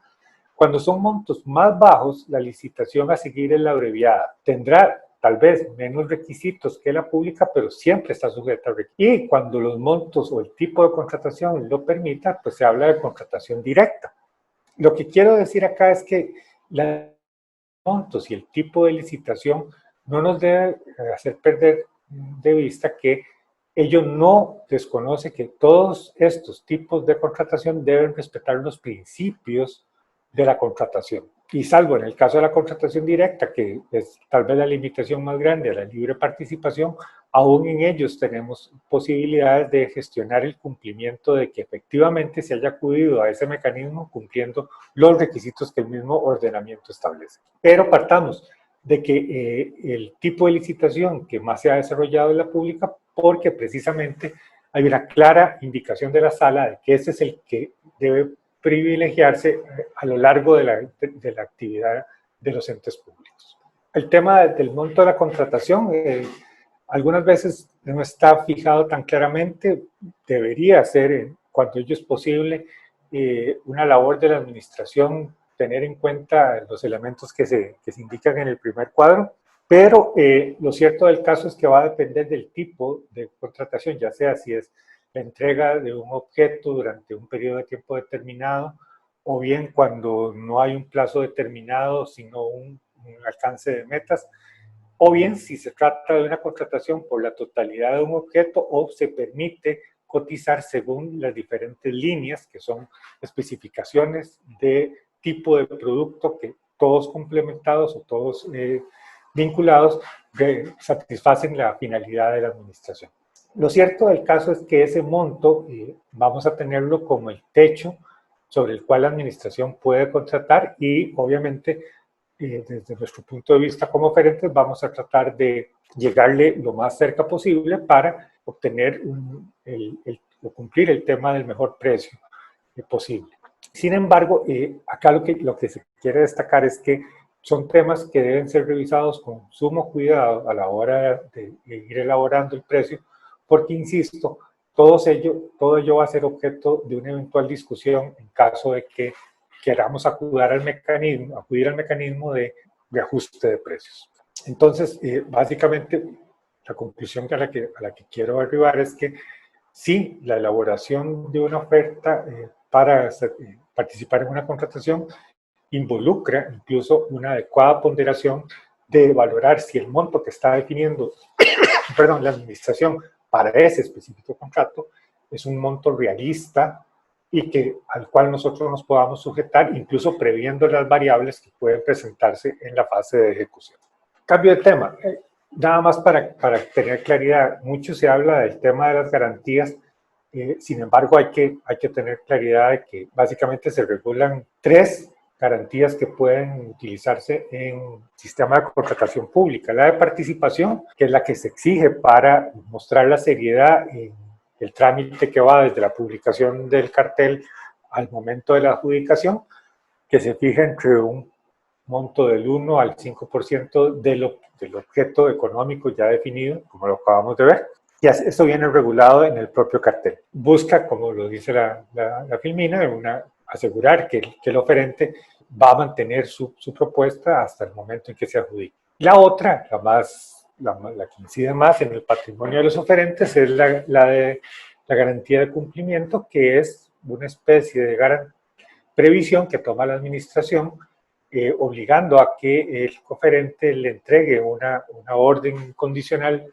cuando son montos más bajos, la licitación a seguir es la abreviada. Tendrá tal vez menos requisitos que la pública, pero siempre está sujeta a requisitos. Y cuando los montos o el tipo de contratación lo permita, pues se habla de contratación directa. Lo que quiero decir acá es que los montos y el tipo de licitación no nos debe hacer perder de vista que ello no desconoce que todos estos tipos de contratación deben respetar los principios de la contratación. Y salvo en el caso de la contratación directa, que es tal vez la limitación más grande a la libre participación, aún en ellos tenemos posibilidades de gestionar el cumplimiento de que efectivamente se haya acudido a ese mecanismo cumpliendo los requisitos que el mismo ordenamiento establece. Pero partamos de que el tipo de licitación que más se ha desarrollado es la pública, porque precisamente hay una clara indicación de la sala de que ese es el que debe privilegiarse a lo largo de la actividad de los entes públicos. El tema del monto de la contratación, algunas veces no está fijado tan claramente, debería ser, cuando ello es posible, una labor de la administración tener en cuenta los elementos que se indican en el primer cuadro, pero lo cierto del caso es que va a depender del tipo de contratación, ya sea si es la entrega de un objeto durante un periodo de tiempo determinado, o bien cuando no hay un plazo determinado, sino un alcance de metas, o bien si se trata de una contratación por la totalidad de un objeto o se permite cotizar según las diferentes líneas, que son especificaciones de tipo de producto que todos complementados o todos vinculados satisfacen la finalidad de la administración. Lo cierto del caso es que ese monto vamos a tenerlo como el techo sobre el cual la administración puede contratar y obviamente desde nuestro punto de vista como oferentes vamos a tratar de llegarle lo más cerca posible para obtener o cumplir el tema del mejor precio posible. Sin embargo, acá lo que se quiere destacar es que son temas que deben ser revisados con sumo cuidado a la hora de ir elaborando el precio, porque, insisto, todo ello va a ser objeto de una eventual discusión en caso de que queramos acudir al mecanismo de ajuste de precios. Entonces, básicamente, la conclusión a la que quiero arribar es que sí, la elaboración de una oferta para participar en una contratación involucra incluso una adecuada ponderación de valorar si el monto que está definiendo la administración para ese específico contrato es un monto realista y al cual nosotros nos podamos sujetar, incluso previendo las variables que pueden presentarse en la fase de ejecución. Cambio de tema. Nada más para tener claridad, mucho se habla del tema de las garantías, sin embargo hay que tener claridad de que básicamente se regulan tres garantías que pueden utilizarse en sistema de contratación pública. La de participación, que es la que se exige para mostrar la seriedad en el trámite que va desde la publicación del cartel al momento de la adjudicación, que se fija entre un monto del 1 al 5% del objeto económico ya definido, como lo acabamos de ver. Y esto viene regulado en el propio cartel. Busca, como lo dice la Filmina, asegurar que el oferente va a mantener su propuesta hasta el momento en que se adjudique. La otra, la que incide más en el patrimonio de los oferentes, es la de la garantía de cumplimiento, que es una especie de previsión que toma la administración obligando a que el oferente le entregue una orden condicional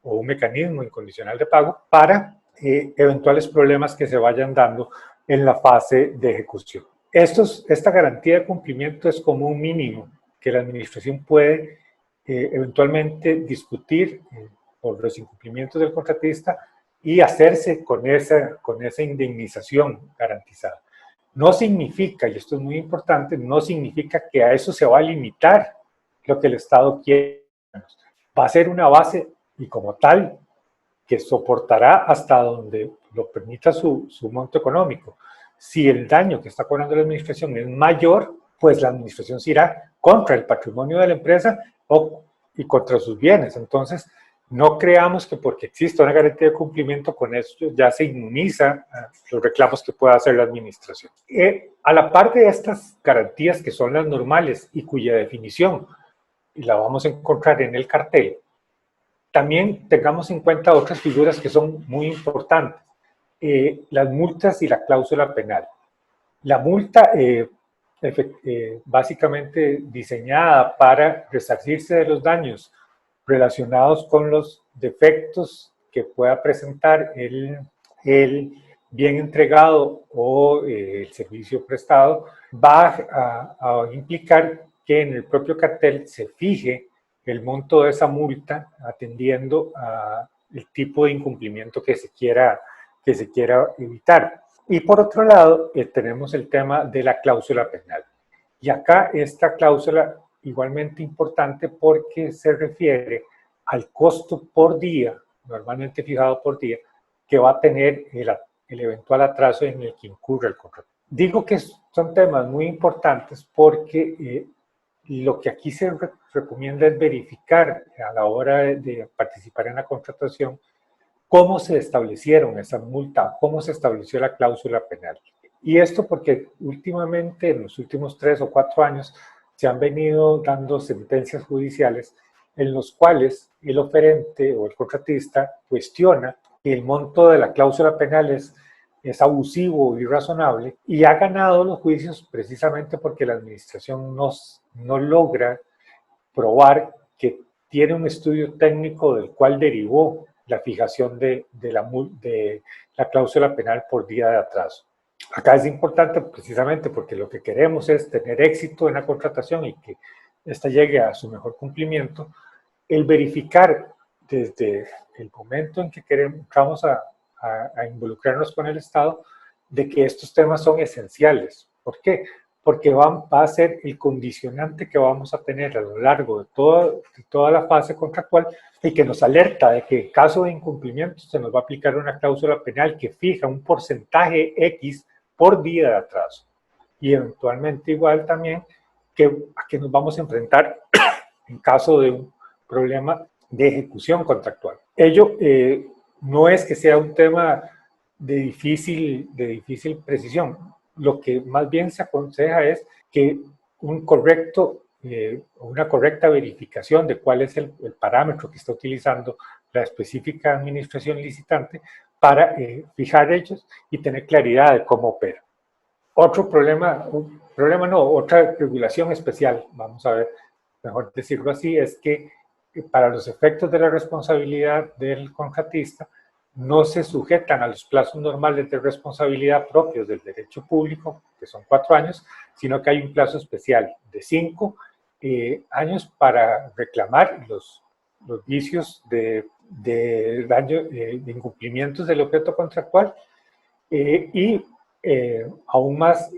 o un mecanismo incondicional de pago para eventuales problemas que se vayan dando en la fase de ejecución. Esta garantía de cumplimiento es como un mínimo que la administración puede eventualmente discutir por los incumplimientos del contratista y hacerse con esa indemnización garantizada. No significa, y esto es muy importante, no significa que a eso se va a limitar lo que el Estado quiere. Va a ser una base y como tal que soportará hasta donde lo permita su monto económico. Si el daño que está cobrando la administración es mayor, pues la administración se irá contra el patrimonio de la empresa y contra sus bienes. Entonces, no creamos que porque existe una garantía de cumplimiento con esto ya se inmuniza los reclamos que pueda hacer la administración. A la par de estas garantías que son las normales y cuya definición la vamos a encontrar en el cartel, también tengamos en cuenta otras figuras que son muy importantes, las multas y la cláusula penal. La multa, básicamente diseñada para resarcirse de los daños relacionados con los defectos que pueda presentar el bien entregado o el servicio prestado, va a implicar que en el propio cartel se fije el monto de esa multa atendiendo al tipo de incumplimiento que se quiera evitar. Y por otro lado, tenemos el tema de la cláusula penal. Y acá esta cláusula igualmente importante porque se refiere al costo por día, normalmente fijado por día, que va a tener el eventual atraso en el que incurre el contrato. Digo que son temas muy importantes porque lo que aquí se recomienda es verificar a la hora de participar en la contratación cómo se establecieron esas multas, cómo se estableció la cláusula penal. Y esto porque últimamente, en los últimos 3 o 4 años, se han venido dando sentencias judiciales en los cuales el oferente o el contratista cuestiona que el monto de la cláusula penal es abusivo o irrazonable y ha ganado los juicios precisamente porque la administración no logra probar que tiene un estudio técnico del cual derivó la fijación de la cláusula penal por día de atraso. Acá es importante precisamente porque lo que queremos es tener éxito en la contratación y que ésta llegue a su mejor cumplimiento, el verificar desde el momento en que vamos a involucrarnos con el Estado de que estos temas son esenciales. ¿Por qué? Porque va a ser el condicionante que vamos a tener a lo largo de toda la fase contractual y que nos alerta de que en caso de incumplimiento se nos va a aplicar una cláusula penal que fija un porcentaje X por día de atraso. Y eventualmente igual también a que nos vamos a enfrentar en caso de un problema de ejecución contractual. Ello no es que sea un tema de difícil precisión. Lo que más bien se aconseja es que una correcta verificación de cuál es el parámetro que está utilizando la específica administración licitante para fijar ellos y tener claridad de cómo opera. Otro problema, otra regulación especial, vamos a ver, mejor decirlo así, es que para los efectos de la responsabilidad del contratista no se sujetan a los plazos normales de responsabilidad propios del derecho público, que son 4 años, sino que hay un plazo especial de 5 años para reclamar los vicios de daño, de incumplimientos del objeto contractual y aún más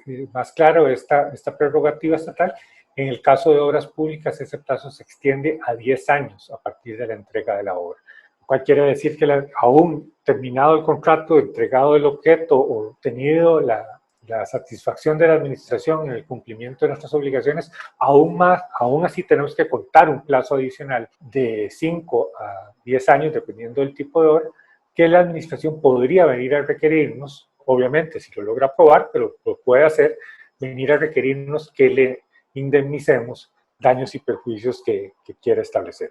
claro esta prerrogativa estatal. En el caso de obras públicas, ese plazo se extiende a 10 años a partir de la entrega de la obra. Lo cual quiere decir que aún terminado el contrato, entregado el objeto o tenido la satisfacción de la administración en el cumplimiento de nuestras obligaciones, aún así tenemos que contar un plazo adicional de 5 a 10 años, dependiendo del tipo de obra, que la administración podría venir a requerirnos, obviamente si lo logra aprobar, pero lo puede hacer, venir a requerirnos que le indemnicemos daños y perjuicios que quiera establecer.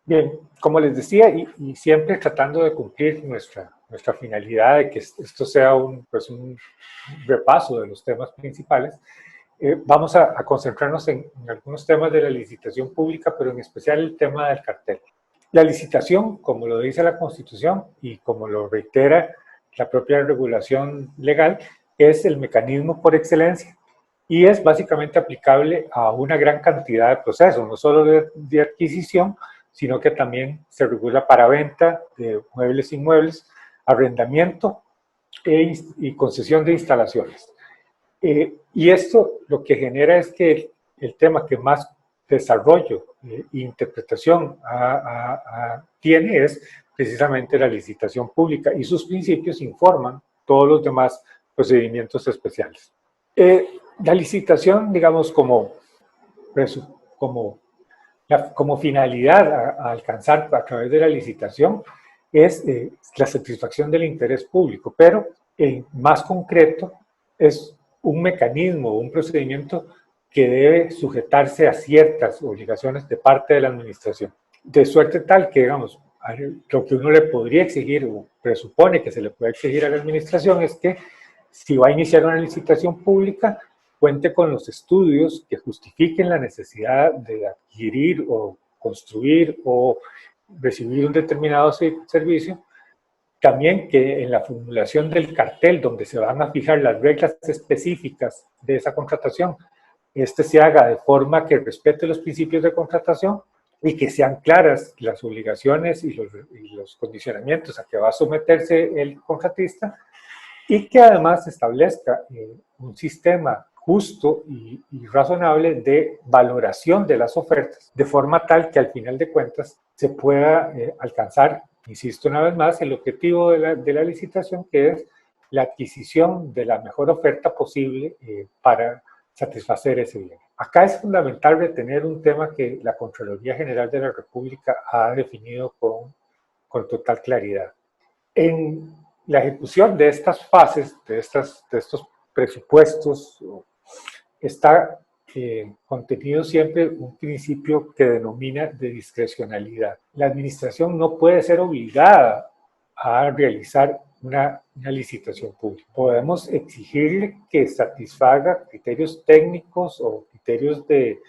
Bien, como les decía, y siempre tratando de cumplir nuestra finalidad de que esto sea un repaso de los temas principales, vamos a concentrarnos en algunos temas de la licitación pública, pero en especial el tema del cartel. La licitación, como lo dice la Constitución y como lo reitera la propia regulación legal, es el mecanismo por excelencia y es básicamente aplicable a una gran cantidad de procesos, no solo de adquisición, sino que también se regula para venta de muebles e inmuebles, arrendamiento y concesión de instalaciones. Y esto lo que genera es que el tema que más desarrollo e interpretación tiene es precisamente la licitación pública y sus principios informan todos los demás procedimientos especiales. La licitación, digamos, como finalidad a alcanzar a través de la licitación es la satisfacción del interés público, pero más concreto es un mecanismo, un procedimiento que debe sujetarse a ciertas obligaciones de parte de la administración, de suerte tal que, digamos, lo que uno le podría exigir o presupone que se le puede exigir a la administración es que si va a iniciar una licitación pública, cuente con los estudios que justifiquen la necesidad de adquirir o construir o recibir un determinado servicio. También que en la formulación del cartel, donde se van a fijar las reglas específicas de esa contratación, se haga de forma que respete los principios de contratación y que sean claras las obligaciones y los condicionamientos a que va a someterse el contratista, y que además establezca un sistema justo y razonable de valoración de las ofertas, de forma tal que al final de cuentas se pueda alcanzar, insisto una vez más, el objetivo de la licitación, que es la adquisición de la mejor oferta posible para satisfacer ese bien. Acá es fundamental retener un tema que la Contraloría General de la República ha definido con total claridad. En la ejecución de estas fases, de estos presupuestos, está contenido siempre un principio que denomina de discrecionalidad. La administración no puede ser obligada a realizar una licitación pública. Podemos exigirle que satisfaga criterios técnicos o criterios de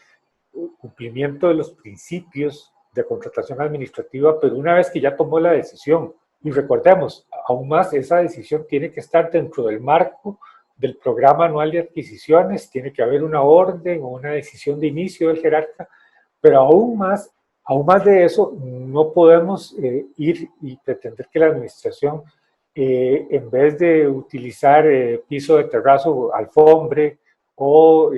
cumplimiento de los principios de contratación administrativa, pero una vez que ya tomó la decisión, y recordemos, aún más, esa decisión tiene que estar dentro del marco del programa anual de adquisiciones, tiene que haber una orden o una decisión de inicio del jerarca, pero aún más de eso, no podemos ir y pretender que la administración, en vez de utilizar piso de terrazo, alfombre o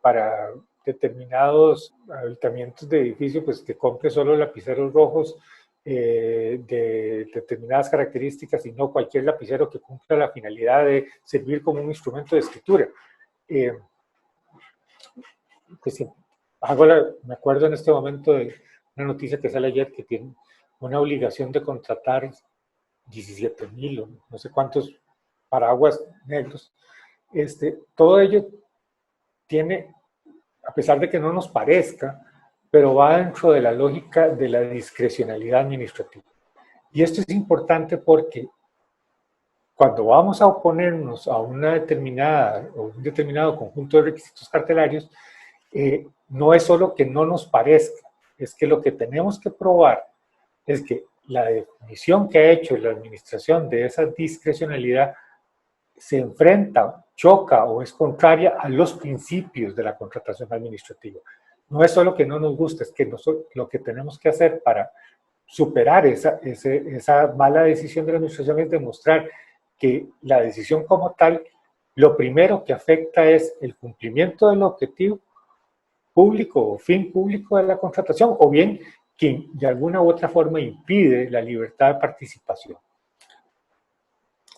para determinados habitamientos de edificio, pues que compre solo lapiceros rojos de determinadas características y no cualquier lapicero que cumpla la finalidad de servir como un instrumento de escritura. Pues, me acuerdo en este momento de una noticia que sale ayer que tiene una obligación de contratar 17,000 o no sé cuántos paraguas negros. Todo ello tiene, a pesar de que no nos parezca, pero va dentro de la lógica de la discrecionalidad administrativa. Y esto es importante porque cuando vamos a oponernos a un determinado conjunto de requisitos cartelarios, no es solo que no nos parezca, es que lo que tenemos que probar es que la definición que ha hecho la administración de esa discrecionalidad se enfrenta, choca o es contraria a los principios de la contratación administrativa. No es solo que no nos guste, es que lo que tenemos que hacer para superar esa mala decisión de la administración es demostrar que la decisión como tal, lo primero que afecta es el cumplimiento del objetivo público o fin público de la contratación, o bien que de alguna u otra forma impide la libertad de participación.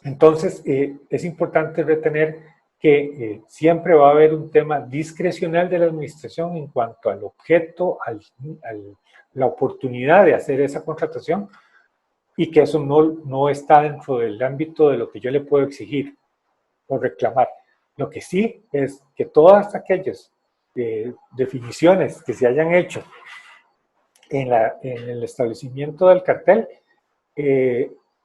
Entonces, es importante retener que siempre va a haber un tema discrecional de la administración en cuanto al objeto, la oportunidad de hacer esa contratación, y que eso no está dentro del ámbito de lo que yo le puedo exigir o reclamar. Lo que sí es que todas aquellas definiciones que se hayan hecho en el establecimiento del cartel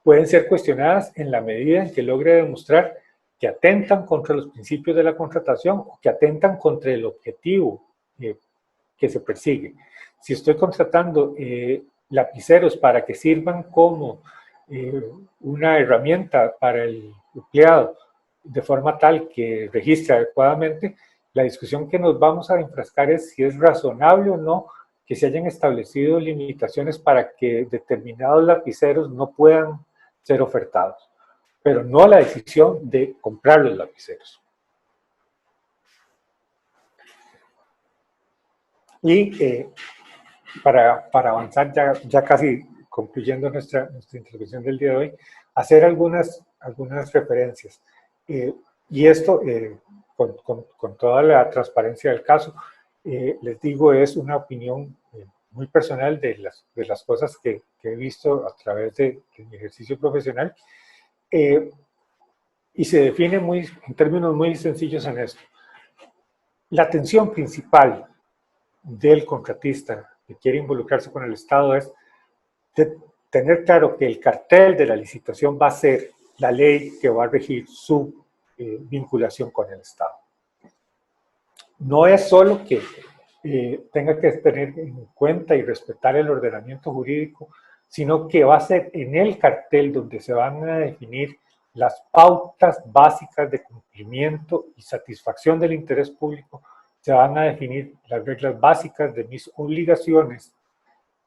pueden ser cuestionadas en la medida en que logre demostrar que atentan contra los principios de la contratación o que atentan contra el objetivo que se persigue. Si estoy contratando lapiceros para que sirvan como una herramienta para el empleado de forma tal que registre adecuadamente, la discusión que nos vamos a enfrascar es si es razonable o no que se hayan establecido limitaciones para que determinados lapiceros no puedan ser ofertados, pero no la decisión de comprar los lapiceros. Y para avanzar, ya casi concluyendo nuestra intervención del día de hoy, hacer algunas referencias. Y esto, con toda la transparencia del caso, les digo, es una opinión muy personal de las cosas que he visto a través de mi ejercicio profesional, y se define en términos muy sencillos en esto. La atención principal del contratista que quiere involucrarse con el Estado es de tener claro que el cartel de la licitación va a ser la ley que va a regir su vinculación con el Estado. No es solo que tenga que tener en cuenta y respetar el ordenamiento jurídico, sino que va a ser en el cartel donde se van a definir las pautas básicas de cumplimiento y satisfacción del interés público, se van a definir las reglas básicas de mis obligaciones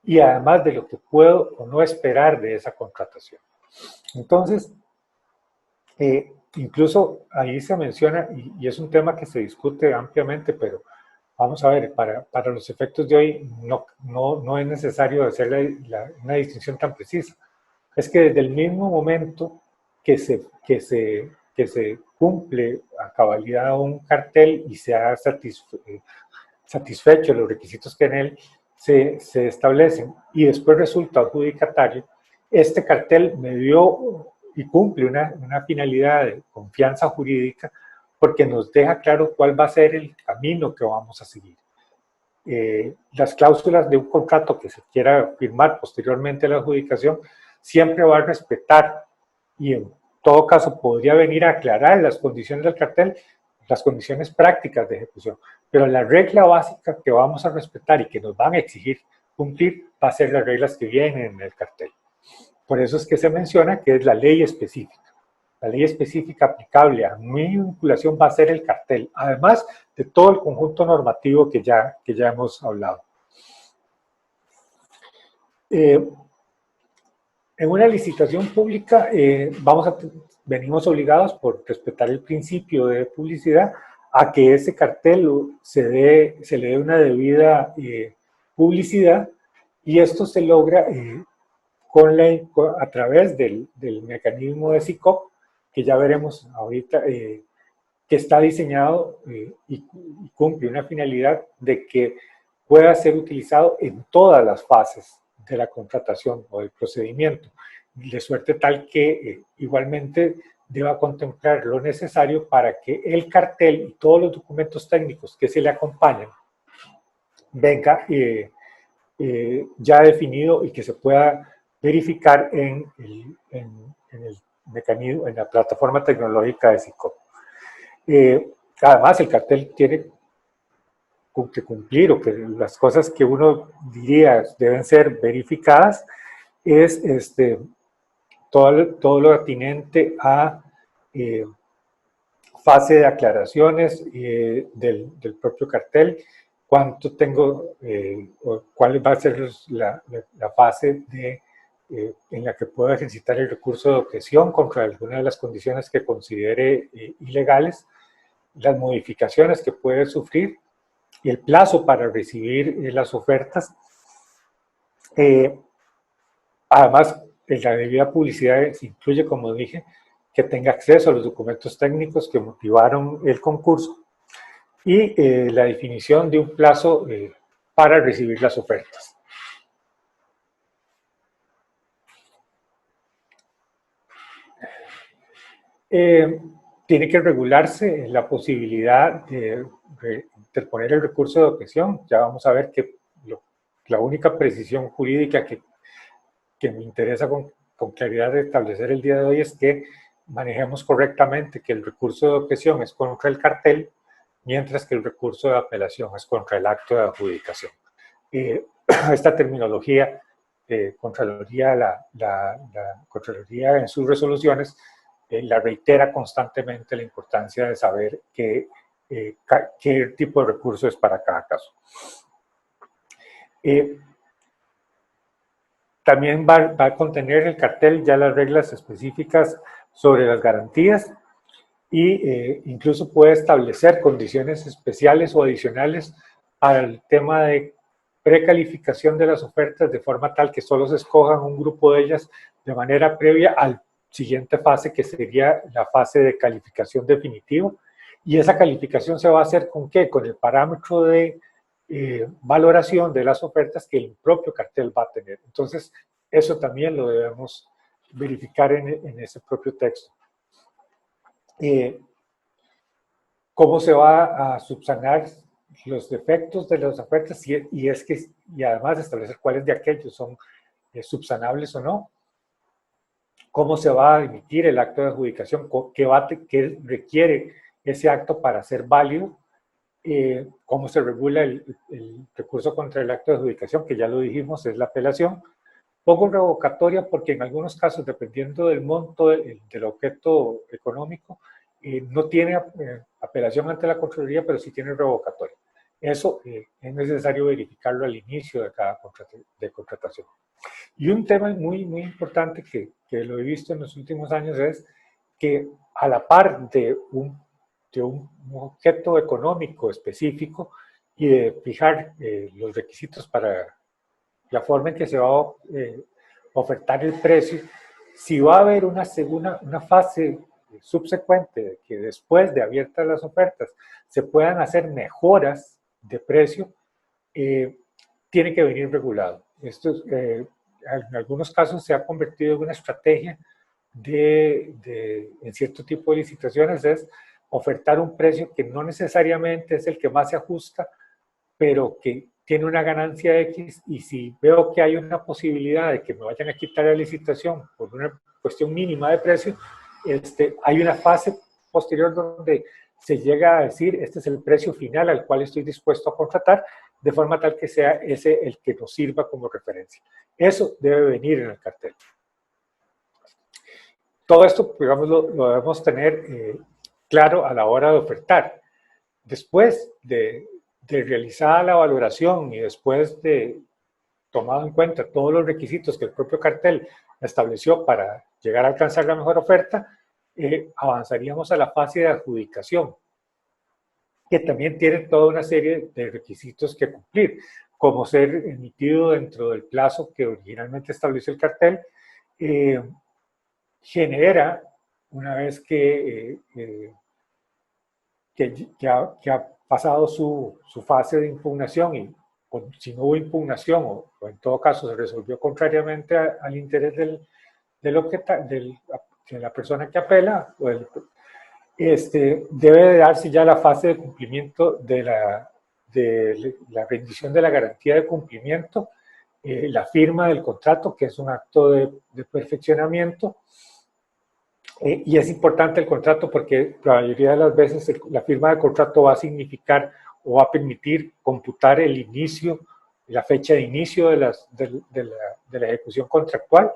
y además de lo que puedo o no esperar de esa contratación. Entonces, incluso ahí se menciona, y es un tema que se discute ampliamente, pero vamos a ver, para los efectos de hoy no es necesario hacer una distinción tan precisa. Es que desde el mismo momento que se cumple a cabalidad un cartel y se ha satisfecho los requisitos que en él se establecen y después resulta adjudicatario, este cartel me dio y cumple una finalidad de confianza jurídica porque nos deja claro cuál va a ser el camino que vamos a seguir. Las cláusulas de un contrato que se quiera firmar posteriormente a la adjudicación siempre va a respetar y en todo caso podría venir a aclarar las condiciones del cartel, las condiciones prácticas de ejecución, pero la regla básica que vamos a respetar y que nos van a exigir cumplir va a ser las reglas que vienen en el cartel. Por eso es que se menciona que es la ley específica. La ley específica aplicable a mi vinculación va a ser el cartel, además de todo el conjunto normativo que ya hemos hablado. En una licitación pública venimos obligados por respetar el principio de publicidad a que ese cartel se le dé una debida publicidad, y esto se logra a través del mecanismo de SICOP, que ya veremos ahorita, que está diseñado y cumple una finalidad de que pueda ser utilizado en todas las fases de la contratación o del procedimiento, de suerte tal que igualmente deba contemplar lo necesario para que el cartel y todos los documentos técnicos que se le acompañan venga ya definido y que se pueda verificar en el mecanismo, en la plataforma tecnológica de SICOP. Además, el cartel tiene que cumplir, o que las cosas que uno diría deben ser verificadas, es todo lo atinente a fase de aclaraciones del propio cartel, cuánto tengo, o cuál va a ser la fase en la que puedo ejercitar el recurso de objeción contra alguna de las condiciones que considere ilegales, las modificaciones que puede sufrir y el plazo para recibir las ofertas. Además, la debida publicidad se incluye, como dije, que tenga acceso a los documentos técnicos que motivaron el concurso y la definición de un plazo para recibir las ofertas. Tiene que regularse la posibilidad de interponer el recurso de objeción. Ya vamos a ver que la única precisión jurídica que me interesa con claridad de establecer el día de hoy es que manejemos correctamente que el recurso de objeción es contra el cartel, mientras que el recurso de apelación es contra el acto de adjudicación. Esta terminología, Contraloría, la Contraloría en sus resoluciones la reitera constantemente la importancia de saber qué tipo de recurso es para cada caso. También va a contener el cartel ya las reglas específicas sobre las garantías e incluso puede establecer condiciones especiales o adicionales para el tema de precalificación de las ofertas de forma tal que solo se escojan un grupo de ellas de manera previa al siguiente fase, que sería la fase de calificación definitiva. Y esa calificación se va a hacer ¿con qué? Con el parámetro de valoración de las ofertas que el propio cartel va a tener. Entonces, eso también lo debemos verificar en ese propio texto. ¿Cómo se va a subsanar los defectos de las ofertas? Y además establecer cuáles de aquellos son subsanables o no. ¿Cómo se va a emitir el acto de adjudicación? ¿Qué requiere ese acto para ser válido? ¿Cómo se regula el recurso contra el acto de adjudicación? Que ya lo dijimos, es la apelación. Poco revocatoria porque en algunos casos, dependiendo del monto del objeto económico, no tiene apelación ante la Contraloría, pero sí tiene revocatoria. Eso es necesario verificarlo al inicio de cada contratación. Y un tema muy, muy importante que lo he visto en los últimos años es que a la par de un objeto económico específico y de fijar los requisitos para la forma en que se va a ofertar el precio, si va a haber una fase subsecuente de que después de abiertas las ofertas se puedan hacer mejoras de precio, tiene que venir regulado. Esto en algunos casos se ha convertido en una estrategia en cierto tipo de licitaciones, es ofertar un precio que no necesariamente es el que más se ajusta, pero que tiene una ganancia X, y si veo que hay una posibilidad de que me vayan a quitar la licitación por una cuestión mínima de precio, hay una fase posterior donde se llega a decir, este es el precio final al cual estoy dispuesto a contratar, de forma tal que sea ese el que nos sirva como referencia. Eso debe venir en el cartel. Todo esto, digamos, lo debemos tener claro a la hora de ofertar. Después de realizada la valoración y después de tomado en cuenta todos los requisitos que el propio cartel estableció para llegar a alcanzar la mejor oferta, avanzaríamos a la fase de adjudicación, que también tiene toda una serie de requisitos que cumplir, como ser emitido dentro del plazo que originalmente estableció el cartel, genera, una vez que ha pasado su fase de impugnación y si no hubo impugnación o en todo caso se resolvió contrariamente al interés de la persona que apela, debe darse ya la fase de cumplimiento de la rendición de la garantía de cumplimiento, la firma del contrato, que es un acto de perfeccionamiento. Y es importante el contrato porque la mayoría de las veces la firma del contrato va a significar o va a permitir computar el inicio, la fecha de inicio de la ejecución contractual,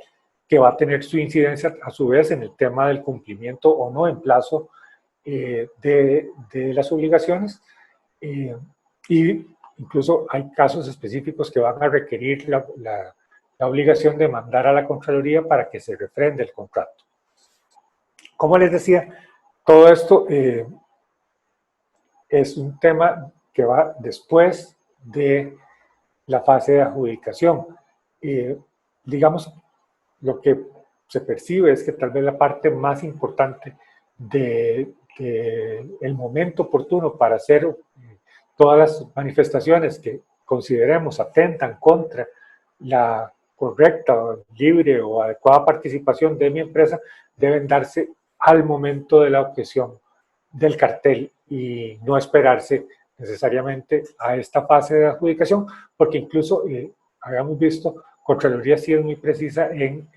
que va a tener su incidencia a su vez en el tema del cumplimiento o no en plazo de las obligaciones. Y incluso hay casos específicos que van a requerir la obligación de mandar a la Contraloría para que se refrende el contrato. Como les decía, todo esto es un tema que va después de la fase de adjudicación. Digamos, lo que se percibe es que tal vez la parte más importante del momento oportuno para hacer todas las manifestaciones que consideremos atentan contra la correcta, libre o adecuada participación de mi empresa deben darse al momento de la objeción del cartel y no esperarse necesariamente a esta fase de adjudicación, porque incluso habíamos visto, Contraloría ha sido muy precisa en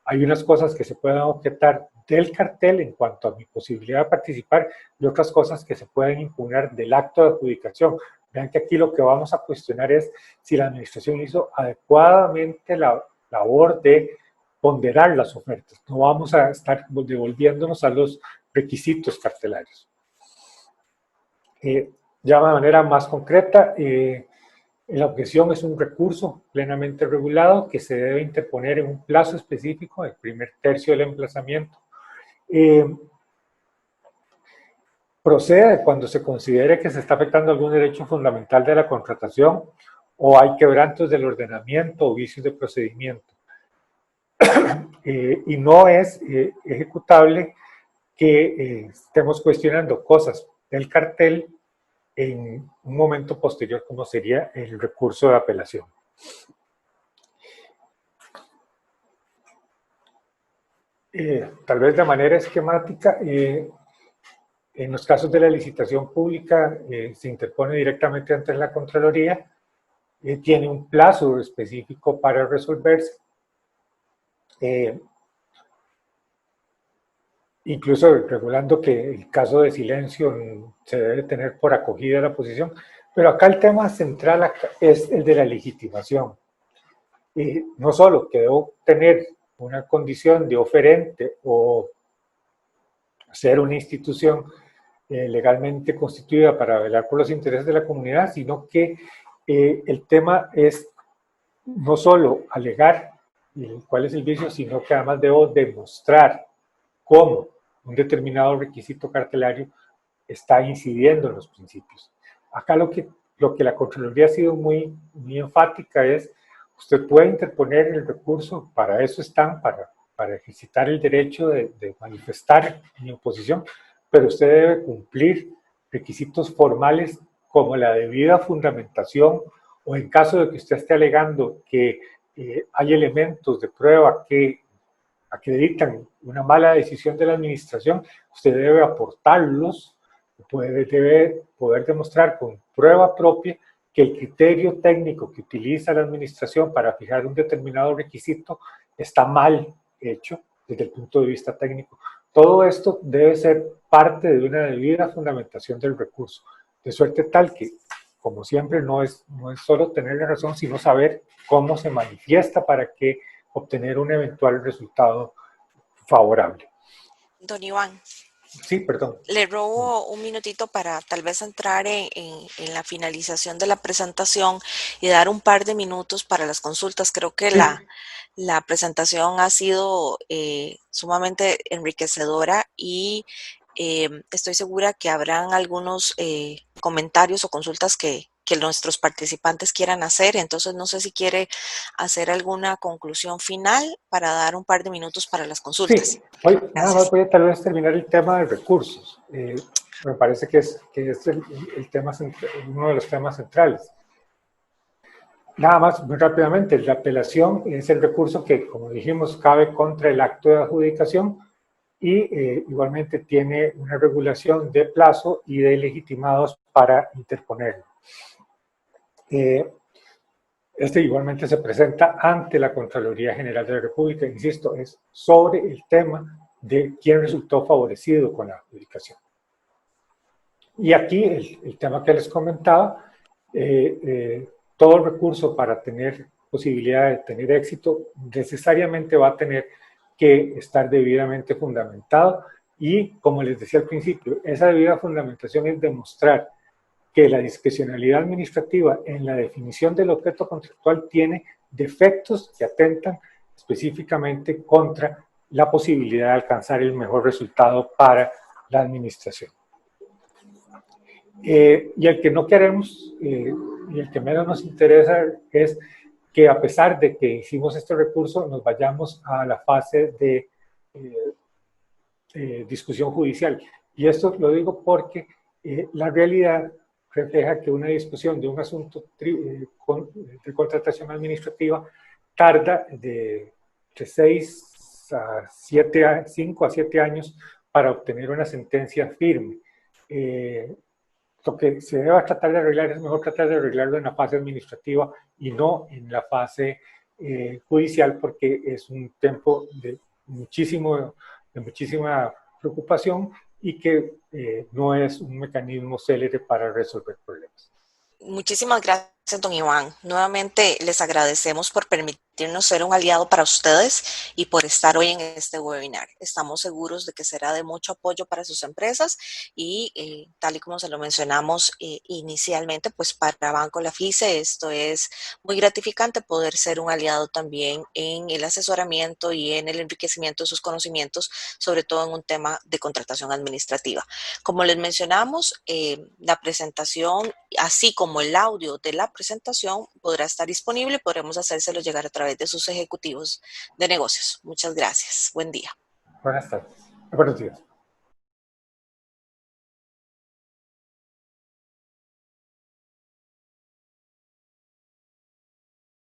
hay unas cosas que se pueden objetar del cartel en cuanto a mi posibilidad de participar y otras cosas que se pueden impugnar del acto de adjudicación. Vean que aquí lo que vamos a cuestionar es si la administración hizo adecuadamente la labor de ponderar las ofertas. No vamos a estar devolviéndonos a los requisitos cartelarios. Ya de manera más concreta, la objeción es un recurso plenamente regulado que se debe interponer en un plazo específico, el primer tercio del emplazamiento. Procede cuando se considere que se está afectando algún derecho fundamental de la contratación o hay quebrantos del ordenamiento o vicios de procedimiento. Y no es ejecutable que estemos cuestionando cosas del cartel en un momento posterior como sería el recurso de apelación. Tal vez de manera esquemática, en los casos de la licitación pública se interpone directamente ante la Contraloría, tiene un plazo específico para resolverse. Incluso regulando que el caso de silencio se debe tener por acogida la posición, pero acá el tema central es el de la legitimación. No solo que debo tener una condición de oferente o ser una institución legalmente constituida para velar por los intereses de la comunidad, sino que el tema es no solo alegar cuál es el vicio, sino que además debo demostrar cómo un determinado requisito cartelario está incidiendo en los principios. Acá lo que la Contraloría ha sido muy enfática es, usted puede interponer el recurso, para eso están, para ejercitar el derecho de manifestar mi oposición, pero usted debe cumplir requisitos formales como la debida fundamentación o en caso de que usted esté alegando que hay elementos de prueba que acreditan una mala decisión de la administración, usted debe aportarlos, debe poder demostrar con prueba propia que el criterio técnico que utiliza la administración para fijar un determinado requisito está mal hecho desde el punto de vista técnico. Todo esto debe ser parte de una debida fundamentación del recurso, de suerte tal que, como siempre, no es solo tener la razón, sino saber cómo se manifiesta para que obtener un eventual resultado favorable. Don Iván. Sí, perdón. Le robo un minutito para tal vez entrar en la finalización de la presentación y dar un par de minutos para las consultas. Creo que Sí. La presentación ha sido sumamente enriquecedora y estoy segura que habrán algunos comentarios o consultas que nuestros participantes quieran hacer. Entonces, no sé si quiere hacer alguna conclusión final para dar un par de minutos para las consultas. Sí, nada más voy a tal vez terminar el tema de recursos. Me parece que es el tema, uno de los temas centrales. Nada más, muy rápidamente, la apelación es el recurso que, como dijimos, cabe contra el acto de adjudicación y igualmente tiene una regulación de plazo y de legitimados para interponerlo. Este igualmente se presenta ante la Contraloría General de la República, insisto, es sobre el tema de quién resultó favorecido con la adjudicación. Y aquí el tema que les comentaba, todo recurso para tener posibilidad de tener éxito necesariamente va a tener que estar debidamente fundamentado y, como les decía al principio, esa debida fundamentación es demostrar que la discrecionalidad administrativa en la definición del objeto contractual tiene defectos que atentan específicamente contra la posibilidad de alcanzar el mejor resultado para la administración. Y el que no queremos y el que menos nos interesa es que a pesar de que hicimos este recurso, nos vayamos a la fase de discusión judicial. Y esto lo digo porque la realidad refleja que una discusión de un asunto de contratación administrativa tarda de 6 a 7, 5 a 7 años para obtener una sentencia firme. Lo que se debe tratar de arreglar es mejor tratar de arreglarlo en la fase administrativa y no en la fase judicial, porque es un tiempo de muchísima preocupación y que no es un mecanismo célere para resolver problemas. Muchísimas gracias, don Iván. Nuevamente les agradecemos por permitirnos ser un aliado para ustedes y por estar hoy en este webinar. Estamos seguros de que será de mucho apoyo para sus empresas y tal y como se lo mencionamos inicialmente, pues para Banco Lafice esto es muy gratificante poder ser un aliado también en el asesoramiento y en el enriquecimiento de sus conocimientos, sobre todo en un tema de contratación administrativa. Como les mencionamos, la presentación, así como el audio de la presentación, podrá estar disponible y podremos hacérselo llegar a través de sus ejecutivos de negocios. Muchas gracias. Buen día. Buenas tardes. Buenos días.